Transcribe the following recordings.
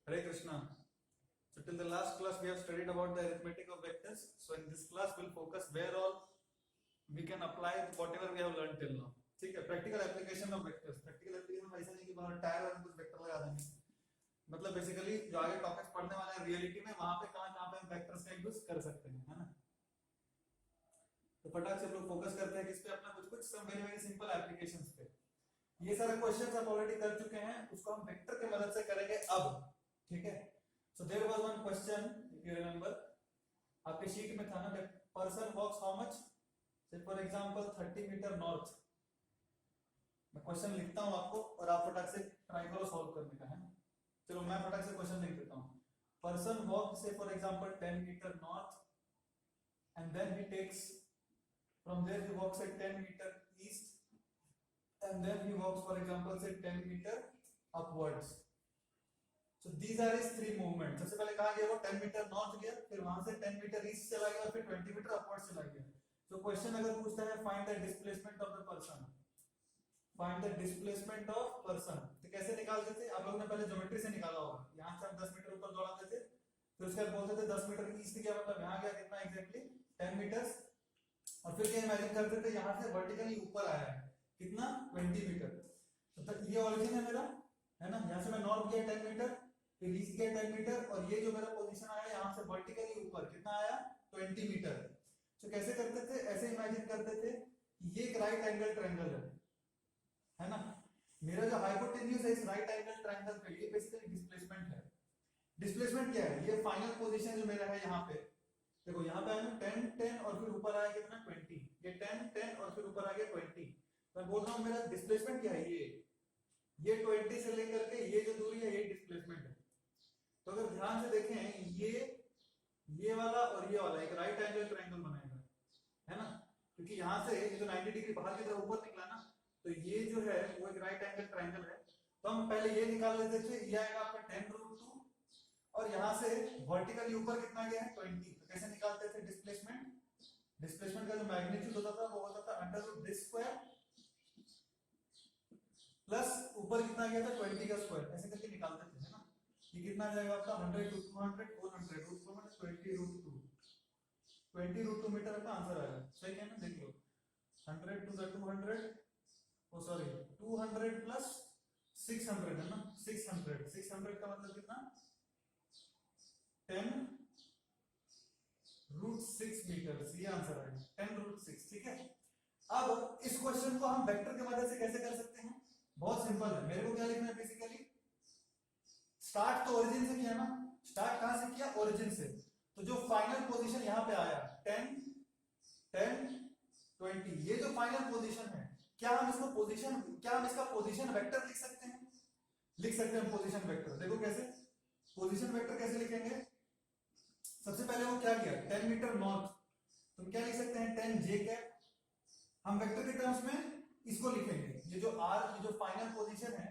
Hare Krishna. So till the last class we have studied about the arithmetic of vectors. So in this class we'll focus where all we can apply whatever we have learned till now. ठीक है, practical application of vectors. Practical application में ऐसा नहीं कि बाहर tyre और कुछ vector लगा देंगे. मतलब बेसिकली जो आगे टॉपिक्स पढ़ने वाले हैं रियलिटी में वहां पे कहां पे हम वेक्टर्स का यूज कर सकते हैं, है ना. तो फटाक से हम लोग फोकस करते हैं किस पे, अपना कुछ कुछ some very very simple applications पे. ये सारे क्वेश्चंस आप ऑलरेडी कर चुके हैं, उसको हम वेक्टर की मदद से करेंगे अब. ठीक है. So there was one question, if you remember, आपके शीट में था ना, that person walks how much? Say for example 30 metre north. मैं क्वेश्चन लिखता हूं आपको और आप फटाक से ट्राई करो सॉल्व करने का, है ना. चलो मैं फटाक से क्वेश्चन लिख देता हूं. Person walks say for example 10 meter north and then he takes from there he walks at 10 meter east and then he walks for example say 10 meter upwards. So these are his three movements. सबसे पहले कहा गया वो 10 metre north गया, फिर वहां से 10 metre east चला गया, फिर 20 मीटर अपवर्ड चला गया. तो क्वेश्चन अगर पूछता है find the displacement of the person, find the displacement of person, तो कैसे निकालते थे आप लोगों ने? पहले ज्योमेट्री से निकाला होगा. यहां से हम 10 मीटर ऊपर दौड़ाते थे, फिर उसके बाद बोलते थे 10 मीटर ईस्ट गया, मतलब यहां गया कितना एग्जैक्टली 10 मीटर, और फिर क्या इमेजिन करते थे यहां से वर्टिकली ऊपर आया है कितना 20 मीटर. तो ये ऑरिजिन है मेरा, है ना. यहां से मैं नॉर्थ गया 10 मीटर, फिर ईस्ट गया 10 मीटर, और ये जो मेरा पोजीशन आया यहां से वर्टिकली ऊपर कितना आया 20 मीटर. तो कैसे करते थे? ऐसे इमेजिन करते थे ये एक राइट एंगल ट्रायंगल है ना. मेरा जो हाइपोटेन्यूज है इस राइट एंगल ट्रायंगल पे, ये बेसिकली डिस्प्लेसमेंट है. डिस्प्लेसमेंट क्या है? ये फाइनल पोजीशन जो मेरा है यहाँ पे, देखो यहाँ पे आया 10 10 और फिर ऊपर आया कितना 20, ये 10 10 और फिर ऊपर आ गया 20. मैं बोल रहा हूँ मेरा डिस्प्लेसमेंट क्या है, ये 20 से लेकर के ये जो दूरी है ये डिस्प्लेसमेंट है. तो अगर ध्यान से देखें ये वाला और ये वाला एक राइट एंगल ट्रायंगल बनाएगा, है ना. क्योंकि यहां से ये जो 90 डिग्री बाहर की तरफ ऊपर निकला ना, तो ये जो है वो एक राइट एंगल ट्रायंगल है. तो हम पहले ये निकाल लेते थे, ये आएगा आपका 10√2 और यहां से वर्टिकली ऊपर कितना गया है 20. तो कैसे निकालते थे डिस्प्लेसमेंट? डिस्प्लेसमेंट का जो मैग्नीट्यूड होता था वो होता था √d² प्लस ऊपर कितना गया था 20 का स्क्वायर, ऐसे करके निकालते थे, है ना. ये कितना आ जाएगा आपका 100 200 400 √2 20√2 मीटर का आंसर आएगा. सही है ना. देख लो 100 to the 200 oh sorry 200 plus 600 है ना. 600 का मतलब कितना 10√6 मीटर. ये आंसर आएगा 10√6. ठीक है. अब इस क्वेश्चन को हम वेक्टर की मदद से कैसे कर सकते हैं? बहुत सिंपल है. मेरे को क्या लिखना है? बेसिकली स्टार्ट तो ओरिजिन से किया ना. स्टार्ट कहां से किया? ओरिजिन से. तो जो फाइनल पोजीशन यहां पे आया 10 10 20, ये जो फाइनल पोजीशन है, क्या हम इसका पोजीशन वेक्टर लिख सकते हैं? लिख सकते हैं पोजीशन वेक्टर. देखो कैसे पोजीशन वेक्टर कैसे लिखेंगे. सबसे पहले वो क्या किया 10 मीटर नॉर्थ, तो क्या लिख सकते हैं 10 j कैप. हम वेक्टर के टर्म्स में इसको लिखेंगे, ये जो r ये जो फाइनल पोजीशन है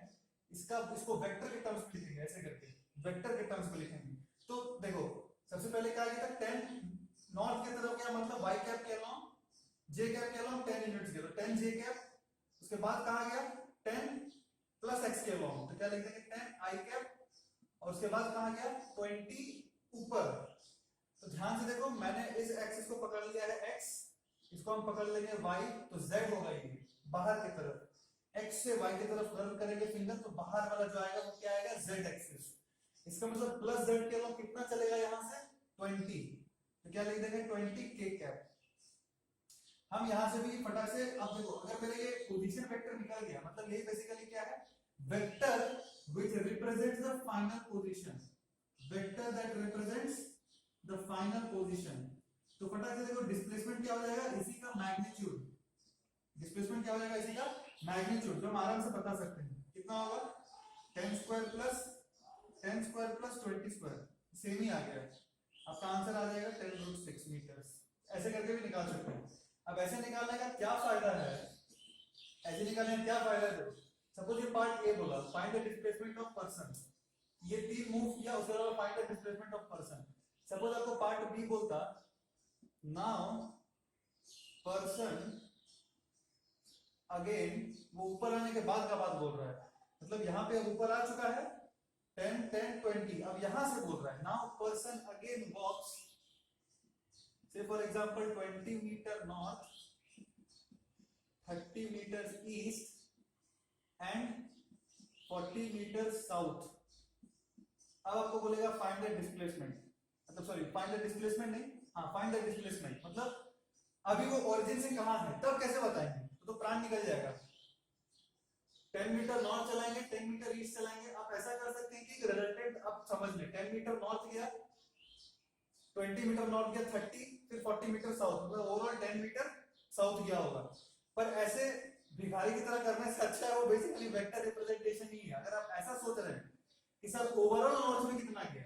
इसको वेक्टर के टर्म्स में लिखेंगे, ऐसे करके वेक्टर के टर्म्स में लिखेंगे. तो देखो सबसे पहले क्या किया था 10 नॉर्थ की तरफ गया, मतलब y कैप के अलाउंग j कैप के अलाउंग 10 यूनिट्स गया, तो 10 j कैप. उसके बाद कहां गया 10 प्लस x के अलाउंग, तो क्या लिख देंगे 10 i कैप. और उसके बाद कहां गया 20 ऊपर. तो ध्यान से देखो मैंने इस एक्सिस को पकड़ लिया है x, इसको हम पकड़ लेंगे y, तो z होगा ये बाहर की तरफ. x से y की तरफ रन करेंगे फिंगर, तो बाहर वाला जो आएगा वो क्या आएगा z एक्सिस. इसका मतलब प्लस z के अलावा कितना चलेगा यहां से 20, तो क्या लिख देंगे 20 k कैप. हम यहां से भी फटाक से अब देखो अगर मेरे ये पोजीशन वेक्टर निकल गया, मतलब ये बेसिकली क्या है vector which represents the final position, vector that represents the final position. तो फटाक से देखो डिस्प्लेसमेंट क्या हो जाएगा इसी का मैग्नीट्यूड. डिस्प्लेसमेंट क्या हो जाएगा इसी का मैग्नीट्यूड, जो हम आराम से बता सकते हैं कितना होगा 10² प्लस 20². सेम ही आ गया है. आपका आंसर आ जाएगा 10√6 मीटर. ऐसे करके भी निकाल सकते हैं. अब ऐसे निकालने का क्या फायदा है? ऐसे निकालने का क्या फायदा है? सपोज ये पार्ट ए बोला find the displacement of person, ये तीन मूव किया, उसके बाद find the displacement of person. Suppose आपको पार्ट बी बोलता नाउ पर्सन अगेन, वो ऊपर आने के बाद का बात बोल रहा है, मतलब यहां पे ऊपर आ चुका है 10 10 20। अब यहां से बोल रहा है now person again walks, say for example 20 meter north, 30 meters east and 40 meters south। अब आपको बोलेगा फाइंड द डिस्प्लेसमेंट, मतलब सॉरी फाइंड द डिस्प्लेसमेंट नहीं, हाँ फाइंड द डिस्प्लेसमेंट, मतलब अभी वो ओरिजिन से कहां है तब कैसे बताएंगे, तो प्राण निकल जाएगा। 10 मीटर नॉर्थ चलाएंगे, 10 मीटर ईस्ट चलाएंगे। आप ऐसा कर सकते हैं कि रिजल्टेंट आप समझ लें, 10 मीटर नॉर्थ गया, 20 मीटर नॉर्थ गया, 30 फिर 40 मीटर साउथ, मतलब ओवरऑल 10 मीटर साउथ गया होगा। पर ऐसे भिखारी की तरह करने से अच्छा है वो बेसिकली वेक्टर रिप्रेजेंटेशन ही है। अगर आप ऐसा सोच रहे हैं कि सर ओवरऑल नॉर्थ में कितना गया,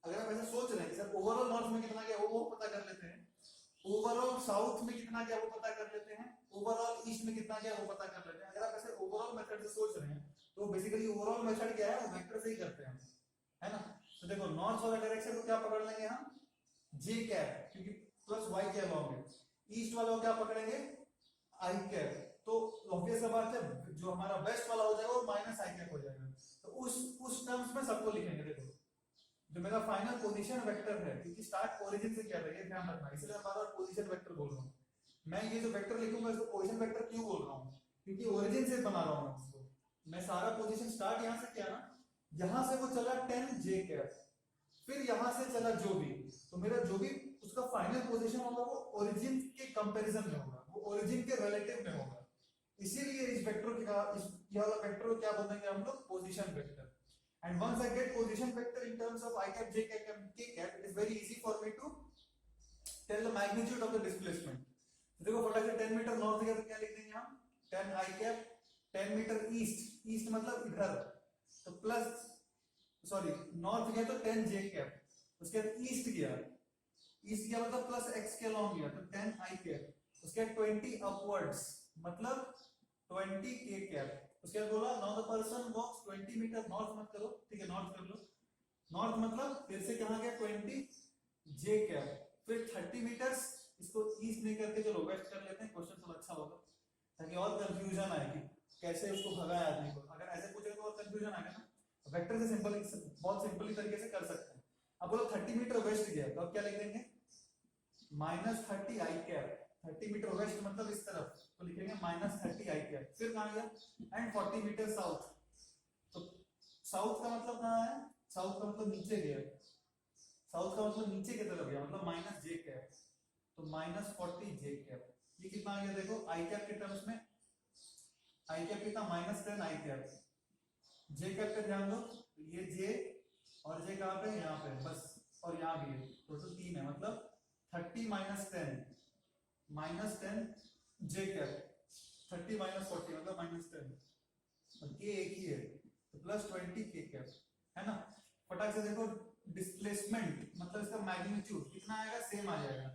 अगर आप ऐसा सोच रहे हैं कि सर ओवरऑल नॉर्थ में कितना गया वो पता कर लेते हैं, ओवरऑल साउथ में कितना गया वो पता कर लेते हैं, ओवरऑल ईस्ट में कितना गया वो पता कर लेते हैं। अगर आप ऐसे ओवरऑल मेथड से सोच रहे हैं तो बेसिकली ओवरऑल मेथड क्या है, वो वेक्टर से ही करते हैं, है ना। तो देखो नॉर्थ वाला डायरेक्शन को क्या पकड़ लेंगे हम, जे कैप, क्योंकि प्लस वाई के अलाउ में। ईस्ट वाला को क्या पकड़ेंगे, आई कैप। तो ऑब्वियस बात है जो हमारा वेस्ट वाला हो जाएगा वो माइनस आई कैप हो जाएगा। तो उस टर्म्स में सबको लिखेंगे। देखो जो मेरा फाइनल पोजीशन वेक्टर है, क्योंकि स्टार्ट ओरिजिन से किया था ये ध्यान रखना, इसलिए मैं बार-बार पोजीशन वेक्टर बोल रहा हूं। मैं ये जो वेक्टर लिखूंगा इसको पोजीशन वेक्टर क्यों बोल रहा हूं, क्योंकि ओरिजिन से बना रहा हूं उसको। मैं सारा पोजीशन स्टार्ट यहां से किया ना, यहां से वो चला 10 जे कैप, फिर यहां से चला जो भी, तो मेरा जो भी उसका फाइनल पोजीशन होगा वो ओरिजिन के कंपैरिजन में होगा, वो ओरिजिन के रिलेटिव में होगा। इसीलिए इस वेक्टर का ये वाला वेक्टर को क्या बोलेंगे हम लोग, position vector. And once I get position vector in terms of I cap, j cap, and k cap, it is very easy for me to tell the magnitude of the displacement. तो देखो फटाफट से 10 metre north गया तो क्या लिख देंगे हम, 10 I cap, 10 metre east, east मतलब इधर, तो प्लस सॉरी नॉर्थ गया तो 10 j cap, उसके बाद ईस्ट गया, ईस्ट गया मतलब प्लस x के अलोंग गया तो 10 I cap, उसके बाद 20 अपवर्ड्स मतलब 20 k cap। उसके बाद बोला now the person walks 20 metre north, मत करो ठीक है, नॉर्थ कर लो, नॉर्थ मतलब फिर से कहां गया 20 जे कैप, फिर 30 मीटर्स, इसको ईस्ट नहीं करके चलो वेस्ट कर लेते हैं, क्वेश्चन थोड़ा अच्छा होगा ताकि और कंफ्यूजन आए कि कैसे उसको भगाया आदमी को। अगर ऐसे पूछेगा तो और कंफ्यूजन आएगा ना, वेक्टर से सिंपल बहुत सिंपली तरीके से कर सकते हैं। अब बोलो 30 मीटर वेस्ट गया तो अब क्या लिख देंगे, -30 आई कैप, 30 मीटर वेस्ट मतलब इस तरफ तो लिखेंगे -30 आई कैप। फिर कहां गया एंड 40 मीटर साउथ, तो साउथ का मतलब कहां है, साउथ का मतलब नीचे गया, साउथ का मतलब नीचे की तरफ गया मतलब माइनस जे कैप, तो -40 जे कैप। ये कितना आ गया देखो आई कैप के टर्म्स में, आई कैप कितना -10 आई कैप, जे कैप पे ध्यान दो, ये जे और जे कहां पे, यहां पे बस, और यहां भी है, टोटल 3 है, मतलब 30 -10 जे कैप, 30 -40 मतलब -10, और के एक ही है तो +20 के कैप, है ना। फटाक से देखो डिस्प्लेसमेंट मतलब इसका मैग्नीट्यूड कितना आएगा, सेम आ जाएगा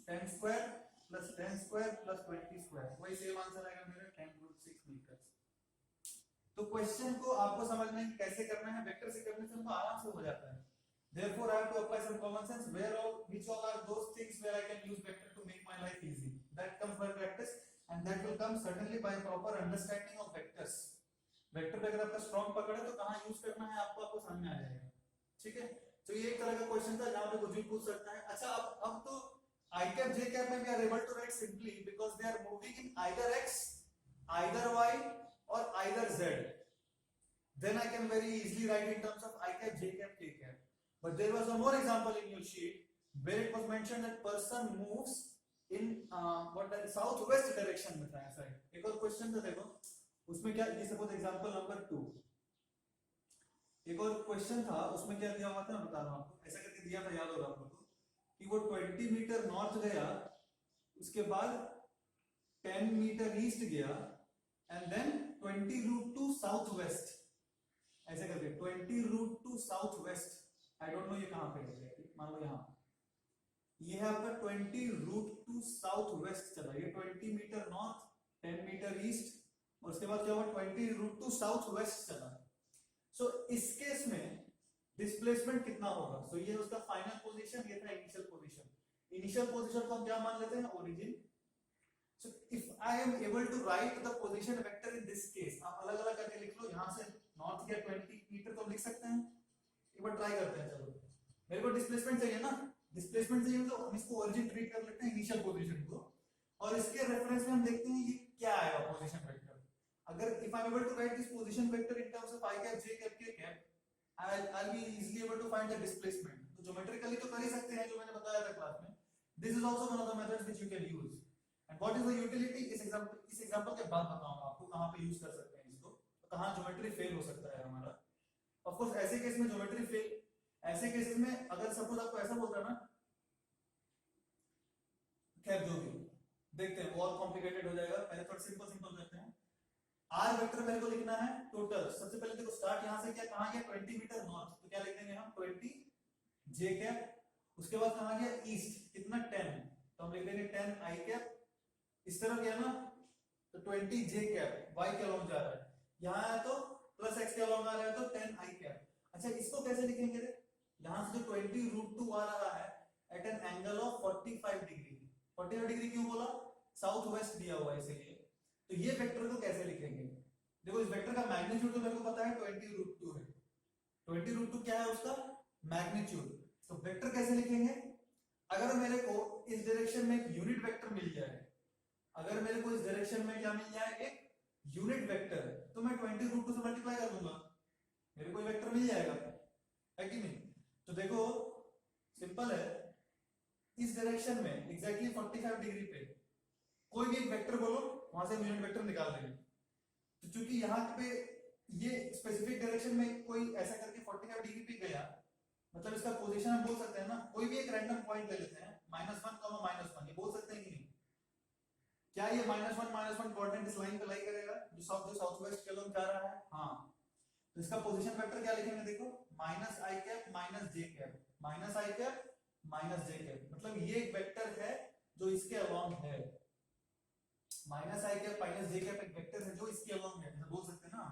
10 स्क्वायर + 10 स्क्वायर + 20 स्क्वायर, वही सेम आंसर आएगा मेरा 10√6 मीटर। तो क्वेश्चन को आपको समझना है कैसे करना है, वेक्टर से करने से हमको आराम से हो जाता है। Therefore, I have to apply some common sense. Which all are those things where I can use vector to make my life easy? That comes by practice, and that will come certainly by proper understanding of vectors. Vector अगर आपका strong पकड़ है तो कहां use करना है आपको समझ में आ जाएगा, ठीक है। तो ये एक तरह का क्वेश्चन था जहां पे कुछ भी पूछ सकता है। अच्छा अब तो आई कैप जे कैप में we are able to write simply because they are moving in either x, either y और either z. Then I can very easily write in terms of I cap, J cap, K cap. But there was one more example in your sheet where it was mentioned that person moves in what the southwest direction में था ऐसा है। एक और question था देखो उसमें क्या, ये सपोज एग्जांपल नंबर 2, एक और क्वेश्चन था उसमें क्या दिया हुआ था मैं बता रहा हूं आपको, ऐसा करके दिया था, याद होगा आपको कि वो 20 मीटर नॉर्थ गया, उसके बाद 10 मीटर ईस्ट गया एंड देन 20√2 साउथ वेस्ट, ऐसे करके 20√2 south west. I don't know ये कहां पे है, मान लो यहां ये है आपका 20√2 साउथ वेस्ट चला, ये 20 मीटर नॉर्थ 10 मीटर ईस्ट और उसके बाद क्या हुआ 20√2 साउथ वेस्ट चला। सो इस केस में डिस्प्लेसमेंट कितना होगा, सो ये उसका फाइनल पोजीशन, ये था इनिशियल पोजीशन। इनिशियल पोजीशन को हम क्या मान लेते हैं, origin. So if I am able to write the position vector in this case, आप अलग अलग करके लिख लो, यहां से नॉर्थ गया 20 मीटर तो लिख लिख सकते हैं, एक बार ट्राई करते हैं। चलो मेरे को डिस्प्लेसमेंट चाहिए ना, डिस्प्लेसमेंट चाहिए तो हम इसको ओरिजिन ट्रीट कर लेते हैं इनिशियल पोजीशन को, और इसके रेफरेंस में हम देखते हैं ये क्या आएगा पोजीशन वेक्टर। अगर if I am able to write this position vector in terms of i cap j cap k cap, I'll be easily able to find the displacement. तो ज्योमेट्रिकली तो कर ही सकते हैं, जो मैंने बताया था क्लास में। This is also one of the methods which you can use. And what is the utility? इस एग्जांपल के बाद बताऊंगा आपको कहां पे यूज कर सकते हैं इसको, तो कहां ज्योमेट्री फेल हो सकता है हमारा। ऑफ कोर्स ऐसे केस में ज्योमेट्री फेल, ऐसे केसेस में अगर सपोज आपको ऐसा बोलता ना, खैर जो भी देखते हैं, वो और कॉम्प्लिकेटेड हो जाएगा, पहले थोड़ा सिंपल करते हैं। आर वेक्टर मेरे को लिखना है टोटल, सबसे पहले देखो स्टार्ट यहां से क्या कहां गया 20 मीटर नॉर्थ, तो क्या लिख देंगे हम 20 जे कैप, उसके बाद कहां गया ईस्ट कितना 10, तो हम लिख देंगे 10 आई कैप, इस तरफ गया ना तो 20 जे कैप, वाई के अलोंग जा रहा है, यहां है तो प्लस एक्स के अलोंग आ रहा है तो 10 आई कैप। अच्छा इसको कैसे लिखेंगे रे, यहां से जो 20√2 आ रहा है at an angle of 45 degree, 45 degree क्यों बोला, साउथ वेस्ट दिया हुआ है इसलिए, तो ये वेक्टर को कैसे लिखेंगे, देखो इस वेक्टर का मैग्नीट्यूड तो मेरे को पता है 20√2 है, 20√2 क्या है उसका मैग्नीट्यूड, तो वेक्टर कैसे लिखेंगे, अगर मेरे को इस डायरेक्शन में एक यूनिट वेक्टर मिल जाए, अगर मेरे को इस डायरेक्शन में क्या मिल जाए एक यूनिट वेक्टर, तो मैं 20√2 से मल्टीप्लाई कर दूंगा, मेरे को वेक्टर मिल जाएगा, है कि नहीं। तो देखो सिंपल है, इस डायरेक्शन में एग्जैक्टली 45 डिग्री पे कोई भी एक वेक्टर बोलो, वहां से यूनिट वेक्टर निकाल देंगे, तो चूंकि यहाँ पे ये स्पेसिफिक डायरेक्शन में कोई ऐसा करके 45 डिग्री पे गया, मतलब इसका पोजीशन हम बोल सकते हैं ना, कोई भी एक रैंडम पॉइंट ले लेते हैं -1, -1, ये बोल सकते हैं कि नहीं, क्या ये -1 कोऑर्डिनेट इस लाइन पे लाई करेगा जो साउथ वेस्ट के लोग जा रहा है, हाँ, तो इसका पोजीशन वेक्टर क्या लिखेंगे, देखो -i cap -j cap, -i cap -j cap, मतलब ये एक वेक्टर है जो इसके अलोंग है, -i कैप -j कैप एक वेक्टर है जो इसके अलोंग है, बोल सकते हैं ना।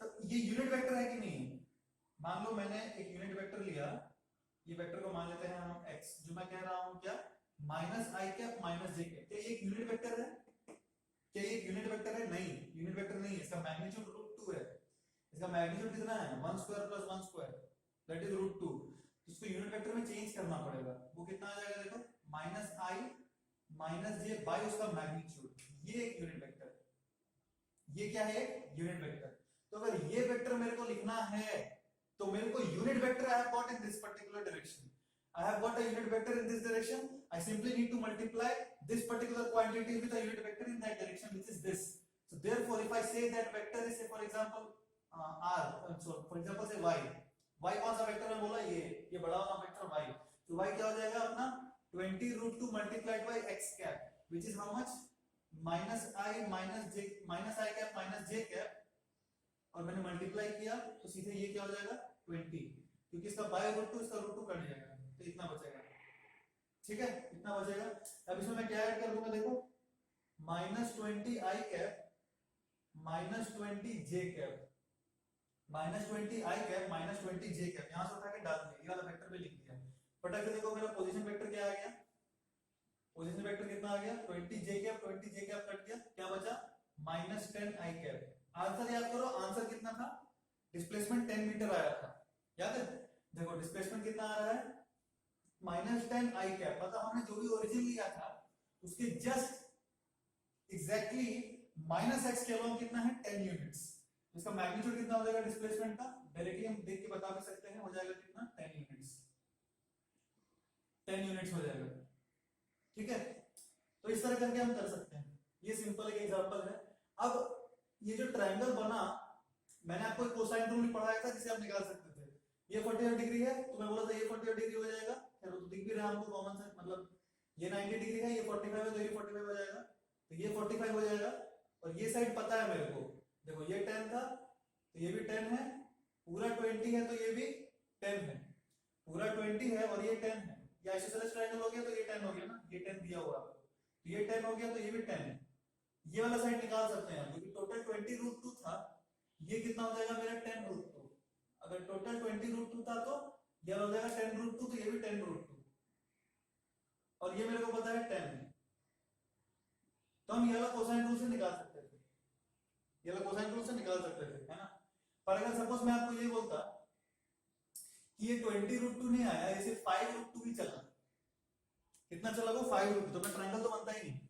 तो ये यूनिट वेक्टर है कि नहीं, मान लो मैंने एक यूनिट वेक्टर लिया, ये वेक्टर को मान लेते हैं हम x, जो मैं कह रहा हूं क्या -i कैप -j कैप, क्या ये एक यूनिट वेक्टर है, क्या ये एक यूनिट वेक्टर है, नहीं यूनिट वेक्टर नहीं है, इसका मैग्नीट्यूड √2 है, इसका मैग्नीट्यूड कितना है 1 स्क्वायर + 1 स्क्वायर दैट इज √2, तो इसको यूनिट वेक्टर में चेंज करना पड़ेगा, वो कितना आ जाएगा देखो -i -j बाय उसका मैग्नीट्यूड, ये एक यूनिट वेक्टर है, ये क्या है यूनिट वेक्टर। तो अगर ये वेक्टर मेरे को लिखना है तो मेरे को unit vector I have got in this particular direction, I have got a unit vector in this direction, I simply need to multiply this particular quantity with a unit vector in that direction, which is this. So therefore if I say that vector is say for example r, so for example say y कौन सा vector है बोला, ये बड़ा वाला vector y, तो y क्या हो जाएगा अपना 20√2 multiplied by x cap, which is how much -i cap -j cap, और मैंने मल्टीप्लाई किया तो सीधे ये क्या हो जाएगा 20, क्योंकि इसका बाय √2 इसका √2 कट जाएगा, तो इतना बचेगा, ठीक है इतना बचेगा। अब इसमें मैं क्या ऐड कर दूंगा, देखो -20i cap -20j cap, -20i cap -20j cap, यहां से उठा के डाल दिया, ये वाला वेक्टर पे लिख दिया, फटाक से देखो मेरा पोजीशन वेक्टर क्या आ गया, पोजीशन वेक्टर कितना आ गया 20j कैप कट गया, क्या बचा -10i कैप। आंसर याद करो, आंसर कितना था, डिस्प्लेसमेंट 10 मीटर आया था, याद है, देखो डिस्प्लेसमेंट कितना आ रहा है -10i कैप, मतलब हमने जो भी ओरिजिन लिया था उसके जस्ट एग्जैक्टली -x के अलोंग कितना है 10 यूनिट्स, इसका मैग्नीट्यूड कितना हो जाएगा डिस्प्लेसमेंट का, डायरेक्टली हम देख के बता भी सकते हैं, हो जाएगा कितना 10 यूनिट्स, 10 यूनिट्स हो जाएगा, ठीक है। तो इस तरह करके हम कर सकते हैं, ये सिंपल एक एग्जांपल है। अब ये जो ट्रायंगल बना, मैंने आपको एक कोसाइन रूल पढ़ाया था जिसे आप निकाल सकते थे, ये 45 डिग्री है तो मैं बोला था ये 45 डिग्री हो जाएगा, चलो तो दिख भी रहा है हमको कॉमन सेंस, मतलब ये 90 डिग्री है, ये 45 है तो ये 45 हो जाएगा, तो ये 45 हो जाएगा, और ये साइड पता है मेरे को, देखो ये 10 था तो ये भी 10 है, पूरा 20 है तो ये भी 10 है, पूरा 20 है और ये 10 है, ये आइसोसेलेस ट्रायंगल हो गया तो ये 10 हो गया ना, ये 10 दिया हुआ है तो ये 10 हो गया तो ये भी 10 है, ये वाला साइड निकाल सकते हैं, क्योंकि टोटल 20√2 था, ये कितना हो जाएगा मेरा 10√2, अगर टोटल 20√2 था तो ये हो जाएगा 10√2, तो ये भी 10√2, और ये मेरे को पता है 10 है, तो हम ये वाला कोसाइन रूल से निकाल सकते थे, ये वाला कोसाइन रूल से निकाल सकते थे, है ना। पर अगर सपोज मैं आपको ये बोलता कि ये 20√2 नहीं आया, ये सिर्फ 5√2 ही चला। कितना चला वो 5√2, तो अपना ट्रायंगल तो बनता ही नहीं।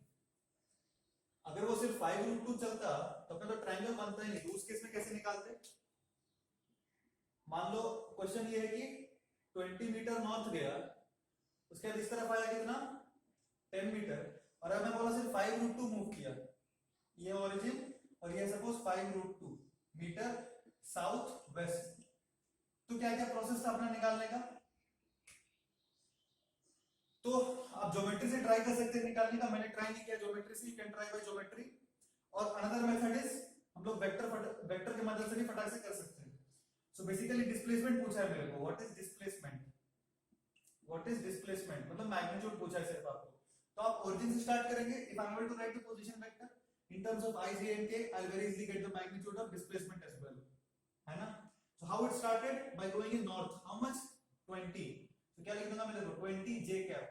अगर वो सिर्फ 5√2 चलता तो अपना तो ट्रायंगल बनता ही नहीं। तो उस केस में कैसे निकालते? मान लो क्वेश्चन ये है कि 20 मीटर नॉर्थ गया, उसके बाद इस तरफ आया कितना 10 मीटर, और अब मैं बोला सिर्फ 5√2 मूव किया, ये ओरिजिन और ये सपोज 5√2 मीटर साउथ वेस्ट, तो क्या क्या प्रोसेस था अपना निकालने का? तो आप ज्योमेट्री से ट्राई कर सकते हैं निकालने का। मैंने ट्राई नहीं किया ज्योमेट्री से, you can try by geometry. और अनदर मेथड इज हम लोग वेक्टर के मदद से भी फटाक से कर सकते हैं। सो बेसिकली डिस्प्लेसमेंट पूछा है मेरे को, what is displacement, what is displacement मतलब मैग्नीट्यूड पूछा है सिर्फ आपको। तो आप ओरिजिन से स्टार्ट करेंगे। If I am able to write the position vector in terms of I, J and K, I'll very easily get the magnitude of displacement as well, है ना? So how it started? By going in north. How much? 20. तो क्या लिख दूंगा मैं? देखो 20 J cap.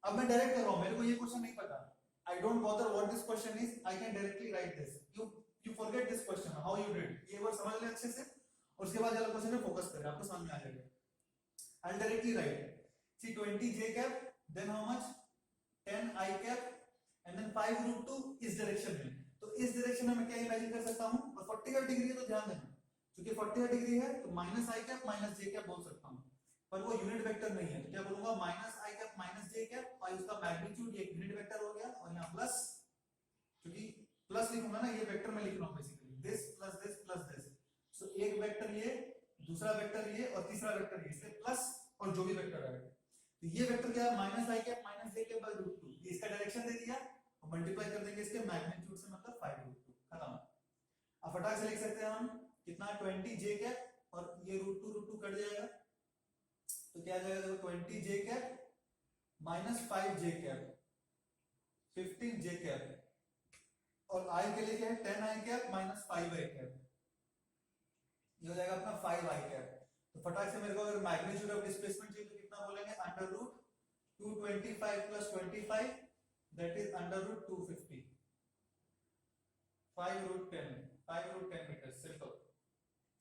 अब मैं डायरेक्ट कर रहा हूँ, मेरे को ये क्वेश्चन नहीं पता, I don't bother what this question is, I can directly write this. You forget this question, how you did, ये वर्ड समझ ले अच्छे से, और उसके बाद वाला क्वेश्चन पे फोकस करें, आपको समझ में आ जाएगा। I'll directly write, see 20 J cap, then how much? 10 I cap, and then 5√2 इस डायरेक्शन में। तो इस डायरेक्शन में मैं क्या इमेजिन कर सकता हूँ, और 45 डिग्री है तो ध्यान देना, क्योंकि 45 डिग्री है तो माइनस आई कैप माइनस जे कैप बोल सकता हूँ, पर वो यूनिट वेक्टर नहीं है, तो क्या बोलूंगा माइनस आई कैप माइनस जे कैप, और उसका मैग्नीट्यूड एक यूनिट वेक्टर हो गया, और यहाँ प्लस, क्योंकि प्लस लिखूंगा ना, ये वेक्टर में लिख रहा हूँ बेसिकली, दिस प्लस दिस। सो एक वेक्टर ये, दूसरा वेक्टर ये, और तीसरा वेक्टर ये, इससे प्लस और जो भी वेक्टर आएगा, तो ये वेक्टर क्या है minus I cap minus J cap by √2, ये इसका डायरेक्शन दे दिया, और मल्टीप्लाई कर देंगे इसके मैग्नीट्यूड से, मतलब 5√2, खत्म। अब फटाक से लिख सकते हैं हम कितना 20 j कैप, और ये √2 कट जाएगा, तो क्या आ जाएगा? देखो 20 j cap minus 5 j cap 15 j cap, और i के लिए क्या है 10 i cap minus 5 i cap, ये हो जाएगा अपना 5 i कैप। तो फटाक से मेरे को अगर मैग्नीट्यूड ऑफ डिस्प्लेसमेंट चाहिए तो कितना बोलेंगे? Under root 225 plus 25, that is under root 250, 5√10 metre, simple.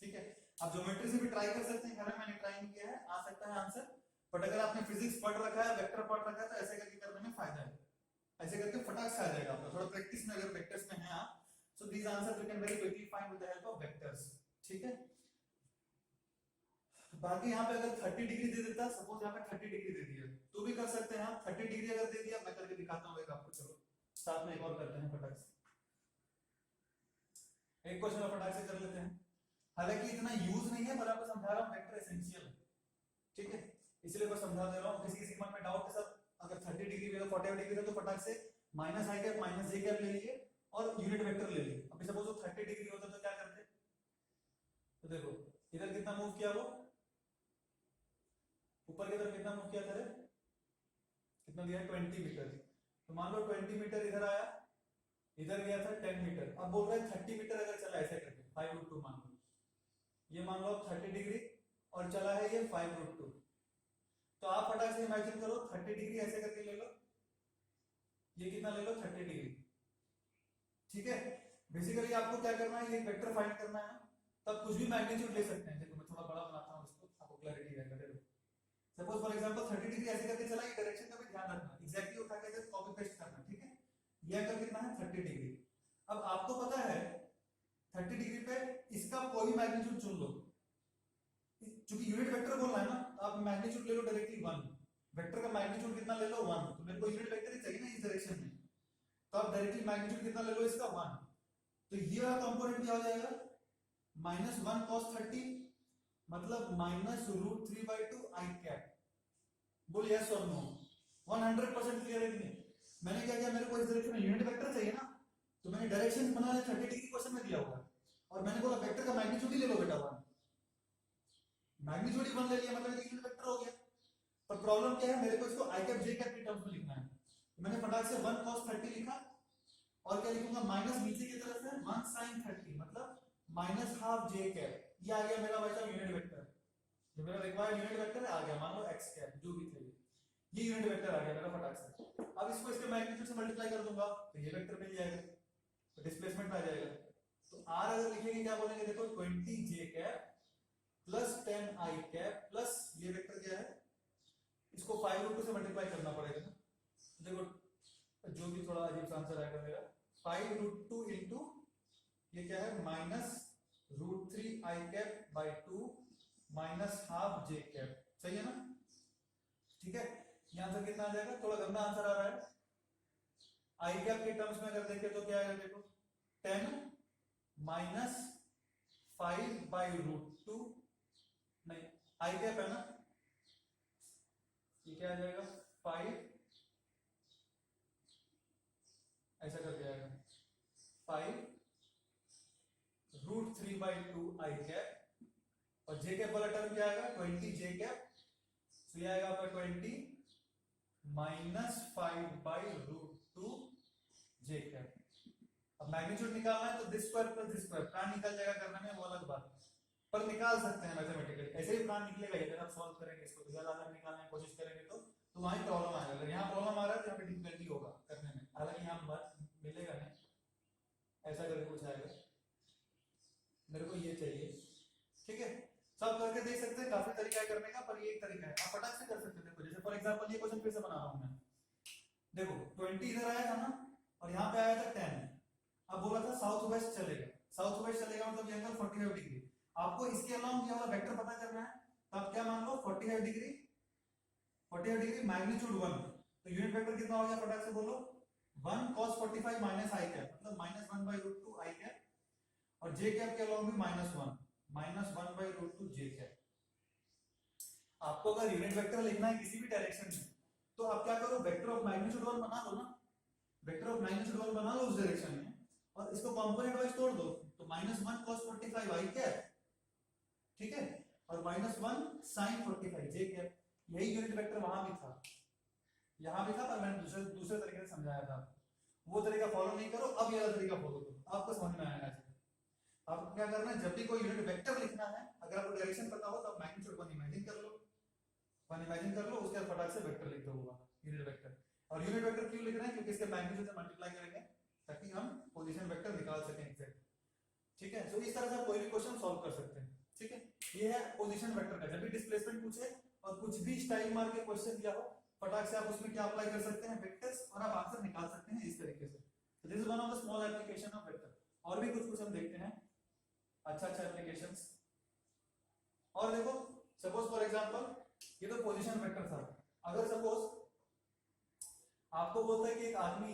ठीक है, आप ज्योमेट्री से भी ट्राई कर सकते हैं, घर में मैंने ट्राई नहीं किया है, आ सकता है आंसर, बट अगर आपने फिजिक्स पढ़ रखा है, वेक्टर पढ़ रखा है, तो ऐसे करके करने में फायदा है, ऐसे करके फटाक से आ जाएगा आपका। थोड़ा प्रैक्टिस में अगर वेक्टर्स में है आप, so these answers you can very quickly find with the help of vectors. ठीक है, बाकी यहाँ पे अगर 30 डिग्री दे देता, सपोज यहाँ पे 30 डिग्री दे दिया, तो भी कर सकते हैं आप। 30 डिग्री अगर दे दिया, मैं करके दिखाता हूँ एक आपको, चलो साथ में एक और करते हैं फटाक से, एक क्वेश्चन फटाक से कर लेते हैं। हालांकि इतना यूज नहीं है, पर आपको समझा रहा हूँ, वेक्टर एसेंशियल है, ठीक है, इसलिए मैं समझा दे रहा हूँ। किसी किसी मन में डाउट के साथ, अगर 30 डिग्री या 45 डिग्री है तो फटाक से माइनस आई कैप माइनस जे कैप ले लिए और यूनिट वेक्टर ले लिए। अभी सपोज वो 30 डिग्री होता तो क्या करते? तो देखो इधर कितना मूव किया, वो ऊपर की तरफ कितना मूव किया था, कितना दिया 20 मीटर। तो मान लो 20 मीटर इधर आया, इधर गया था 10 मीटर, अब बोल रहा है 30 मीटर अगर चला ऐसे करके 5√2 मान लो, ये मान लो 30 डिग्री और चला है ये 5√2, तो आप फटाक से इमेजिन करो 30 डिग्री ऐसे करके ले लो, ये कितना ले लो 30 डिग्री। ठीक है, बेसिकली आपको क्या करना है, ये वेक्टर फाइंड करना है, तब कुछ भी मैग्नीट्यूड ले सकते हैं। देखो मैं थोड़ा बड़ा बनाता हूं इसको, आपको क्लैरिटी रहेगा। देखो सपोज फॉर एग्जांपल 30 डिग्री ऐसे करके चला, ये डायरेक्शन का भी ध्यान रखना, एग्जैक्टली उठा के जस्ट कॉपी पेस्ट करना। ठीक है, ये एंगल कितना है 30 डिग्री। अब आपको पता है 30 डिग्री पे इसका कोई भी मैग्नीट्यूड चुन लो, क्योंकि यूनिट वेक्टर बोलना है ना, तो आप मैग्नीट्यूड ले लो डायरेक्टली 1, वेक्टर का मैग्नीट्यूड कितना ले लो 1, तो मेरे को यूनिट वेक्टर ही चाहिए ना इस डायरेक्शन में, तो आप डायरेक्टली मैग्नीट्यूड कितना ले लो इसका 1, तो ये वाला कंपोनेंट क्या हो जाएगा -1 cos 30, मतलब -√3/2 i कैप। बोल यस और नो, 100% क्लियर है कि नहीं? मैंने क्या किया, मेरे को इस डायरेक्शन में यूनिट वेक्टर चाहिए ना, तो मैंने डायरेक्शन बना लिया 30 डिग्री क्वेश्चन में दिया होगा, और मैंने बोला वेक्टर का मैग्नीट्यूड ही ले लो बेटा 1, मैग्नीट्यूड ही 1 ले लिया, मतलब यूनिट वेक्टर हो गया। पर प्रॉब्लम क्या है, मेरे को इसको i कैप j कैप के टर्म्स में लिखना है, तो मैंने फटाक से 1 cos 30 लिखा, और क्या लिखूंगा माइनस नीचे की तरफ है 1 sin 30, मतलब -12 j कैप, ये आ गया मेरा भाई साहब यूनिट वेक्टर, जो मेरा रिक्वायर्ड यूनिट वेक्टर है आ गया, मान लो x कैप जो भी थे, ये यूनिट वेक्टर आ गया मेरा फटाक से। अब इसको इसके मैग्नीट्यूड से मल्टीप्लाई कर दूंगा तो ये वेक्टर मिल जाएगा, तो डिस्प्लेसमेंट आ जाएगा। तो r अगर लिखेंगे क्या बोलेंगे, देखो 20 j cap plus 10 i cap plus multiply करना पड़ेगा ना। देखो जो भी थोड़ा अजीब सा आंसर आएगा मेरा 5√2 इंटू ये क्या है -√3i कैप/2 माइनस हाफ जे कैप, सही है ना। ठीक है, ये आंसर कितना आ जाएगा, थोड़ा गंदा आंसर आ रहा है। आई कैप के टर्म्स में अगर देखें तो क्या आएगा, देखो 10 माइनस 5/√2, नहीं आई कैप है ना, ये क्या आ जाएगा 5 ऐसा कर दिया 5√3/2 आई कैप, और जे कैप वाला टर्म क्या आएगा 20 जे कैप, तो ये आएगा आपका 20 माइनस 5/√2 जे कैप। अब मैग्नीट्यूड निकालना है तो this square plus this square, plan निकल जाएगा करने में, वो अलग बात है, पर निकाल सकते हैं मैथमेटिकली, ऐसे ही प्लान निकलेगा अगर आप सॉल्व करेंगे इसको, ज्यादा अगर निकालने की कोशिश करेंगे तो वहीं प्रॉब्लम आएगा। अगर यहाँ प्रॉब्लम आ रहा है तो यहाँ पे डिफिकल्टी होगा करने में, हालांकि यहाँ बात मिलेगा नहीं, ऐसा करके कुछ आएगा, मेरे को ये चाहिए। ठीक है, सब करके देख सकते हैं, काफी तरीका है करने का, पर ये एक तरीका है, आप फटाक से कर सकते हैं। देखो जैसे फॉर एग्जांपल ये क्वेश्चन फिर से बना रहा हूं मैं, देखो 20 इधर आया था ना, और यहाँ पे आया था 10, अब बोला था साउथ वेस्ट चलेगा, साउथ वेस्ट चलेगा मतलब ये एंगल 45 डिग्री, आपको इसके अलावा ये वाला वेक्टर पता करना है, तो आप क्या मान लो 45 डिग्री मैग्नीट्यूड 1, तो यूनिट वेक्टर कितना हो गया फटाक से बोलो 1 cos 45 माइनस आई कैप, मतलब -1/√2 आई कैप, और जे कैप के अलावा भी -1/√2 जे कैप। आपको अगर यूनिट वेक्टर लिखना है किसी भी डायरेक्शन में, तो आप क्या करो वेक्टर ऑफ मैग्नीट्यूड 1 बना लो ना, वेक्टर ऑफ मैग्नीट्यूड 1 बना लो उस डायरेक्शन में, और इसको कंपोनेंट वाइज तोड़ दो, तो -1 cos 45 आई कैप, ठीक है, और -1 sin 45 जे कैप, यही यूनिट वेक्टर वहां भी था, यहां भी था, पर मैंने दूसरे तरीके से समझाया था, वो तरीका फॉलो नहीं करो, अब ये वाला तरीका फॉलो करो, आपको समझ में आएगा। आपको क्या करना है, जब भी कोई यूनिट वेक्टर लिखना है, अगर आपको डायरेक्शन पता हो तो आप मैग्नीट्यूड 1 इमेजिन कर लो, उसके बाद फटाक से वेक्टर लिख दो यूनिट वेक्टर। और यूनिट वेक्टर क्यों लिख रहे हैं, क्योंकि इसके मैग्नीट्यूड से मल्टीप्लाई करेंगे ताकि हम पोजीशन वेक्टर निकाल सकें एग्जैक्ट। ठीक है, तो इस तरह से आप कोई भी क्वेश्चन सॉल्व कर सकते हैं। ठीक है, ये है पोजीशन वेक्टर का, जब भी डिस्प्लेसमेंट पूछे और कुछ भी स्टाइल मार के क्वेश्चन दिया हो, फटाक से आप उसमें क्या अप्लाई कर सकते हैं वेक्टर्स, और आप आंसर निकाल सकते हैं इस तरीके से। तो this is one of the small application of vector. और भी कुछ हम देखते हैं अच्छा एप्लीकेशंस। और देखो सपोज फॉर एग्जांपल ये तो पोजीशन वेक्टर था, अगर सपोज आपको बोलता है कि एक आदमी,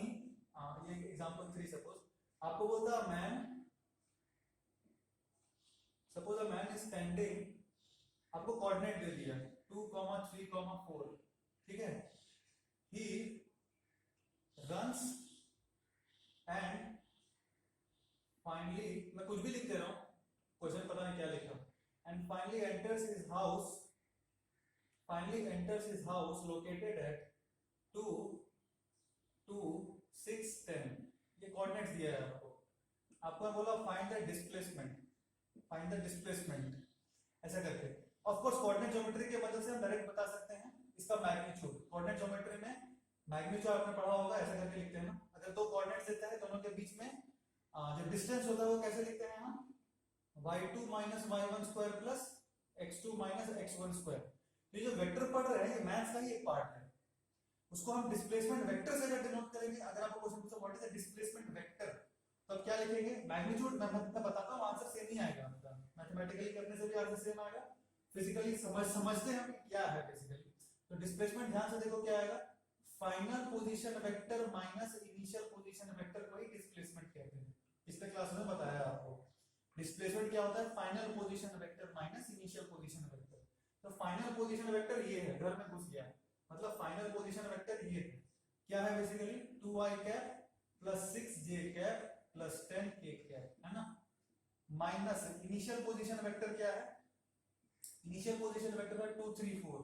ये एग्जांपल 3, सपोज आपको बोलता है man, suppose a man is standing, आपको कोऑर्डिनेट दे दिया 2, 3, 4, ठीक है, ही रन्स एंड फाइनली, मैं कुछ भी लिख दे रहा हूं, क्वेश्चन पता नहीं क्या लिख रहा हूं, and finally enters his house located at 2, 2, 6, 10, ये कोऑर्डिनेट्स दिया है आपको बोला फाइंड द डिस्प्लेसमेंट, ऐसा करके। ऑफ कोर्स कोऑर्डिनेट ज्योमेट्री की मदद से हम डायरेक्ट बता सकते हैं इसका मैग्नीट्यूड, कोऑर्डिनेट ज्योमेट्री में मैग्नीट्यूड आपने पढ़ा होगा, ऐसा करके लिखते हैं ना, अगर दो कोऑर्डिनेट्स देता है दोनों के बीच में जो डिस्टेंस होता है वो कैसे लिखते हैं हम, y2 minus y1 square plus x2 minus x1 square. ये जो वेक्टर पढ़ रहे हैं ये मैथ्स का ही एक पार्ट है, उसको हम डिस्प्लेसमेंट वेक्टर से डिनोट करेंगे। अगर आपको क्वेश्चन पूछा what is the displacement vector, तो अब क्या लिखेंगे, मैग्नीट्यूड मैं बताता हूं आंसर सेम ही आएगा, आपका मैथमेटिकली करने से भी आंसर सेम आएगा, फिजिकली समझते हैं क्या है बेसिकली। तो डिस्प्लेसमेंट ध्यान से देखो क्या आएगा, final position vector minus initial position vector को ही डिस्प्लेसमेंट कहते हैं। पिछले क्लास में बताया आपको डिस्प्लेसमेंट क्या होता है, final position vector minus initial position vector. तो फाइनल पोजीशन वेक्टर ये है, घर में घुस गया, मतलब फाइनल पोजीशन वेक्टर ये है, क्या है basically 2i cap plus 6j cap plus 10k cap, है ना, माइनस इनिशियल पोजीशन वेक्टर क्या है, इनिशियल पोजीशन वेक्टर है 2, 3, 4,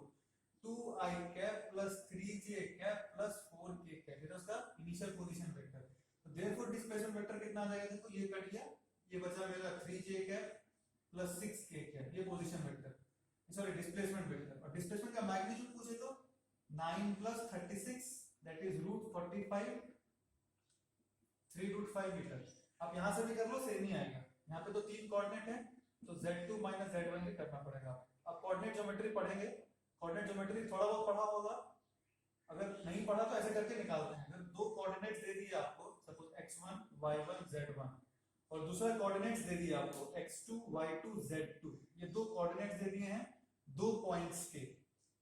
2i cap plus 3j cap plus 4k cap, ये उसका इनिशियल पोजीशन वेक्टर। तो देयरफॉर डिस्प्लेसमेंट वेक्टर कितना आ जाएगा, देखो ये कट गया, ये बचा मेरा 3j cap plus 6k cap, ये position vector, sorry displacement vector. और डिस्प्लेसमेंट का मैग्नीट्यूड पूछे तो 9 प्लस 36 दैट इज √45 3√5 मीटर। आप यहां से भी कर लो सेम ही आएगा, यहां पे तो 3 कोऑर्डिनेट है तो z2 माइनस z1 भी करना पड़ेगा। अब कोऑर्डिनेट ज्योमेट्री पढ़ेंगे, कोऑर्डिनेट ज्योमेट्री थोड़ा बहुत पढ़ा होगा, अगर नहीं पढ़ा तो ऐसे करके निकालते हैं। अगर दो कोऑर्डिनेट्स दे दिए आपको, सपोज x1 y1 z1, और दूसरा कोऑर्डिनेट्स दे दिए आपको x2 y2 z2, ये दो कोऑर्डिनेट्स दे दिए हैं दो पॉइंट्स के,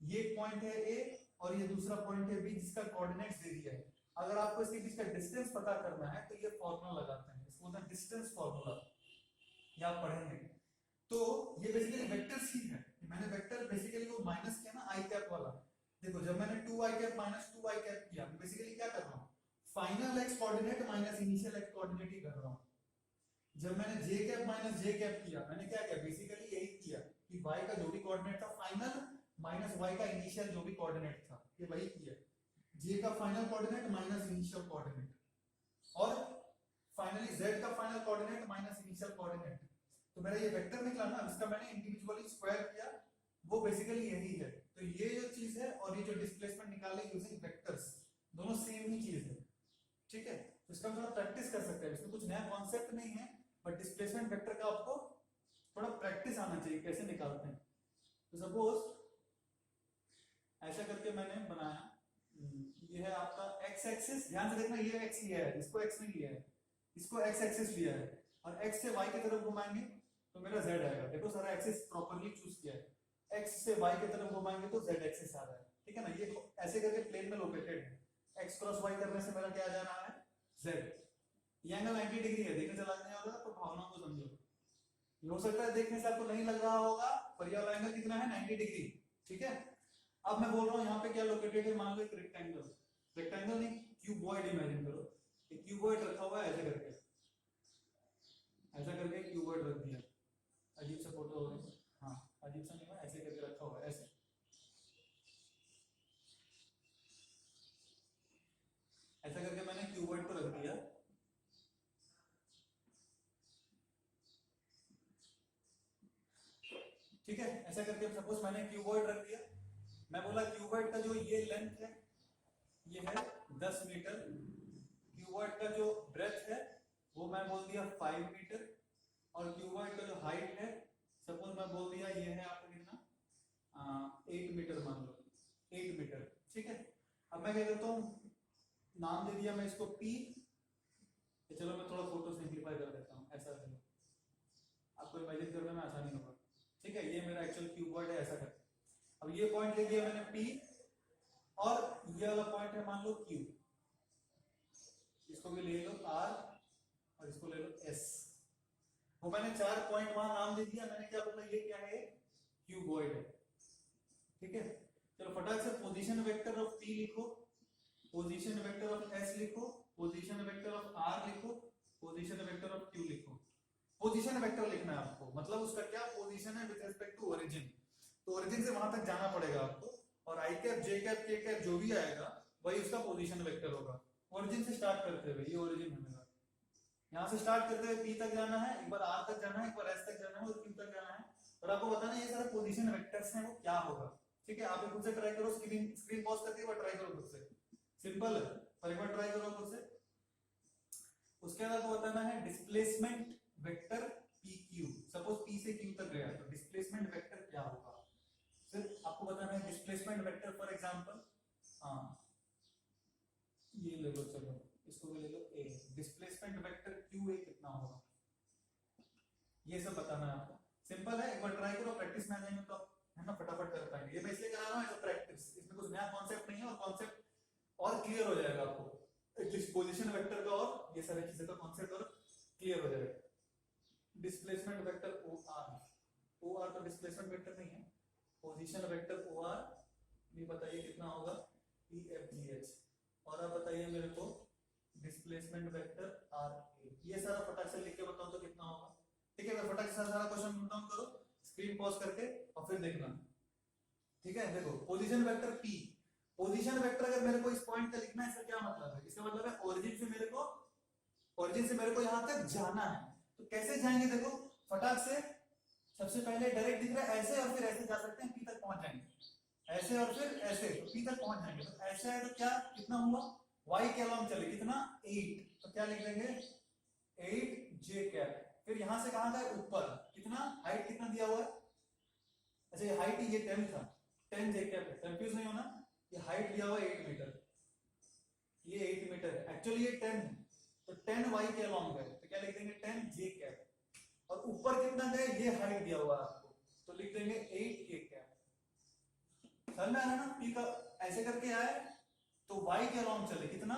ये पॉइंट है A और ये दूसरा पॉइंट है B जिसका कोऑर्डिनेट्स दे दिया है। अगर आपको इसके बीच का डिस्टेंस पता करना है तो ये फॉर्मूला लगाते हैं, इसको बोलते हैं डिस्टेंस फॉर्मूला, ये आप पढ़ेंगे। तो ये बेसिकली वेक्टर्स ही है, मैंने वेक्टर बेसिकली वो माइनस किया ना आई कैप वाला। देखो जब मैंने 2i cap minus 2i cap किया, बेसिकली क्या कर रहा हूँ, final x coordinate minus initial x coordinate ही कर रहा हूँ। जब मैंने j cap minus j cap किया, मैंने क्या किया, बेसिकली यही किया कि y का जो भी कोऑर्डिनेट था फाइनल माइनस y का इनिशियल जो भी कोऑर्डिनेट था, ये वही किया, j का final coordinate minus initial coordinate, और फाइनली z का final coordinate minus initial coordinate. तो मेरा ये वेक्टर निकला ना, इसका मैंने इंडिविजुअली स्क्वायर किया, वो बेसिकली यही है। तो ये जो चीज है और ये जो डिस्प्लेसमेंट निकाले यूजिंग वेक्टर्स, दोनों सेम ही चीज है, ठीक है। तो इसका थोड़ा प्रैक्टिस कर सकते हैं, इसमें कुछ नया कॉन्सेप्ट नहीं है, बट डिस्प्लेसमेंट वेक्टर का आपको थोड़ा प्रैक्टिस आना चाहिए कैसे निकालते हैं। तो सपोज ऐसा करके मैंने बनाया, ये है आपका x एक्सिस, ध्यान से देखना ये x लिया है, इसको x नहीं लिया है, इसको x एक्सिस लिया है, और x से y की तरफ घुमाएंगे तो मेरा z आएगा। देखो सारा एक्सिस प्रॉपर्ली चूज किया है, x से y की तरफ घुमाएंगे तो z एक्सिस आ रहा है, ठीक है ना। ये ऐसे करके प्लेन में लोकेटेड है, x क्रॉस y करने से मेरा क्या आ जा रहा है, z। ये एंगल 90 डिग्री है, देखने से लग नहीं होगा तो भावनाओं को समझो। हो सकता है देखने से आपको नहीं लग रहा होगा, पर ये वाला एंगल कितना है, 90 डिग्री, ठीक है। अब मैं बोल रहा हूँ यहाँ पे क्या लोकेटेड है, मान लो एक रेक्टेंगल, रेक्टेंगल नहीं क्यूबॉइड इमेजिन करो, एक क्यूबॉइड रखा हुआ है ऐसे करके, ऐसा करके क्यूबॉइड रख दिया, अजीब सा फोटो हो गया, हाँ अजीब सा नहीं हुआ, ऐसे करके रखा हुआ है, ऐसे ऐसा करके मैंने क्यूबॉइड को रख दिया। ठीक है, ऐसा करके सपोज मैंने क्यूबॉइड रख दिया, मैं बोला क्यूबॉइड का जो ये लेंथ है ये है 10 मीटर, क्यूबॉइड का जो ब्रेथ है वो मैं बोल दिया 5 मीटर, और क्यूबॉइड का जो हाइट है सपोज मैं बोल दिया ये है आपका कितना 8 मीटर, मान लो 8 मीटर, ठीक है। अब मैं क्या करता हूँ, नाम दे दिया मैं इसको P, चलो मैं थोड़ा फोटो सिंप्लीफाई कर देता हूँ, ऐसा है आपको इमेजिन करने में आसानी होगा, ठीक है। ये मेरा एक्चुअल क्यूबॉइड है, ऐसा करके अब ये पॉइंट ले लिया मैंने P, और ये वाला पॉइंट है मान लो Q, इसको भी ले लो R और इसको ले लो S। वो मैंने 4 पॉइंट वहां नाम दे दिया, मैंने क्या बोला ये क्या है, क्यूबॉइड है, ठीक है। चलो फटाक से पोजीशन वेक्टर ऑफ P लिखो, पोजीशन वेक्टर ऑफ S लिखो, पोजीशन वेक्टर ऑफ R लिखो, पोजीशन वेक्टर ऑफ Q लिखो। पोजीशन वेक्टर लिखना है आपको, मतलब उसका क्या पोजीशन है विद रिस्पेक्ट टू ओरिजिन, तो ओरिजिन से वहां तक जाना पड़ेगा आपको, और आई कैप जे कैप के कैप जो भी आएगा वही उसका पोजीशन वेक्टर होगा। ओरिजिन से स्टार्ट करते हुए, ये ओरिजिन है मेरा, यहाँ से स्टार्ट करते हुए P तक जाना है, एक बार R तक जाना है, एक बार S तक जाना है और Q तक जाना है, और आपको बताना ये सारे पोजीशन वेक्टर्स हैं वो क्या होगा, ठीक है। आप खुद से ट्राई करो, स्क्रीन पॉज करके एक बार ट्राई करो खुद से, सिंपल है, पर एक बार ट्राई करो खुद से। उसके बाद आपको बताना है displacement vector PQ, suppose P से Q तक गया तो डिस्प्लेसमेंट वेक्टर क्या होगा, फिर आपको बताना है डिस्प्लेसमेंट वेक्टर फॉर एग्जांपल, हाँ ये ले लो, चलो इसको भी ले लो A, डिस्प्लेसमेंट वेक्टर QA कितना होगा, ये सब बताना है आपको, सिंपल है, एक बार ट्राई करो, प्रैक्टिस में आ जाएंगे तो है ना फटाफट कर पाएंगे। ये मैं इसलिए करा रहा हूँ एज अ प्रैक्टिस, इसमें कुछ नया कॉन्सेप्ट नहीं है, और कॉन्सेप्ट और क्लियर हो जाएगा आपको, एटलीस्ट पोजीशन वेक्टर का और ये सारी चीजें का कॉन्सेप्ट और क्लियर हो जाएगा। डिस्प्लेसमेंट वेक्टर OR तो डिस्प्लेसमेंट वेक्टर नहीं है, पोजीशन वेक्टर OR, ये बताइए कितना होगा EFGH, और आप बताइए मेरे को डिस्प्लेसमेंट वेक्टर RA, ये सारा फटाक से लिख के बताओ तो कितना होगा, ठीक है। मैं फटाक से सारा क्वेश्चन नोट डाउन करो, स्क्रीन पॉज करके और फिर देखना, ठीक है। देखो position vector P, position vector अगर मेरे को इस पॉइंट का लिखना है, इसका क्या मतलब है, इसका मतलब है ओरिजिन से मेरे को यहां तक जाना है, तो कैसे जाएंगे, देखो फटाक से, सबसे पहले डायरेक्ट दिख रहा है ऐसे, और फिर ऐसे जा सकते हैं P तक पहुंच जाएंगे, ऐसे और फिर ऐसे, तो P तक पहुंच जाएंगे। तो ऐसे है तो क्या कितना हुआ, y के अलावा चले कितना 8, तो क्या लिख देंगे 8j कैप, फिर यहां से कहां गए ऊपर, कितना हाइट कितना दिया हुआ है, अच्छा ये हाइट ये 10 था, 10j कैप है, कंफ्यूज नहीं होना, ये हाइट दिया हुआ 8 मीटर, ये 8 मीटर है, एक्चुअली ये 10 है, तो 10 y के अलोंग है, तो क्या लिख देंगे 10 j कैप, और ऊपर कितना है ये हाइट दिया हुआ है आपको, तो लिख देंगे 8 k कैप। समझ में आ रहा है ना, p का ऐसे करके आए तो y के अलोंग चले कितना,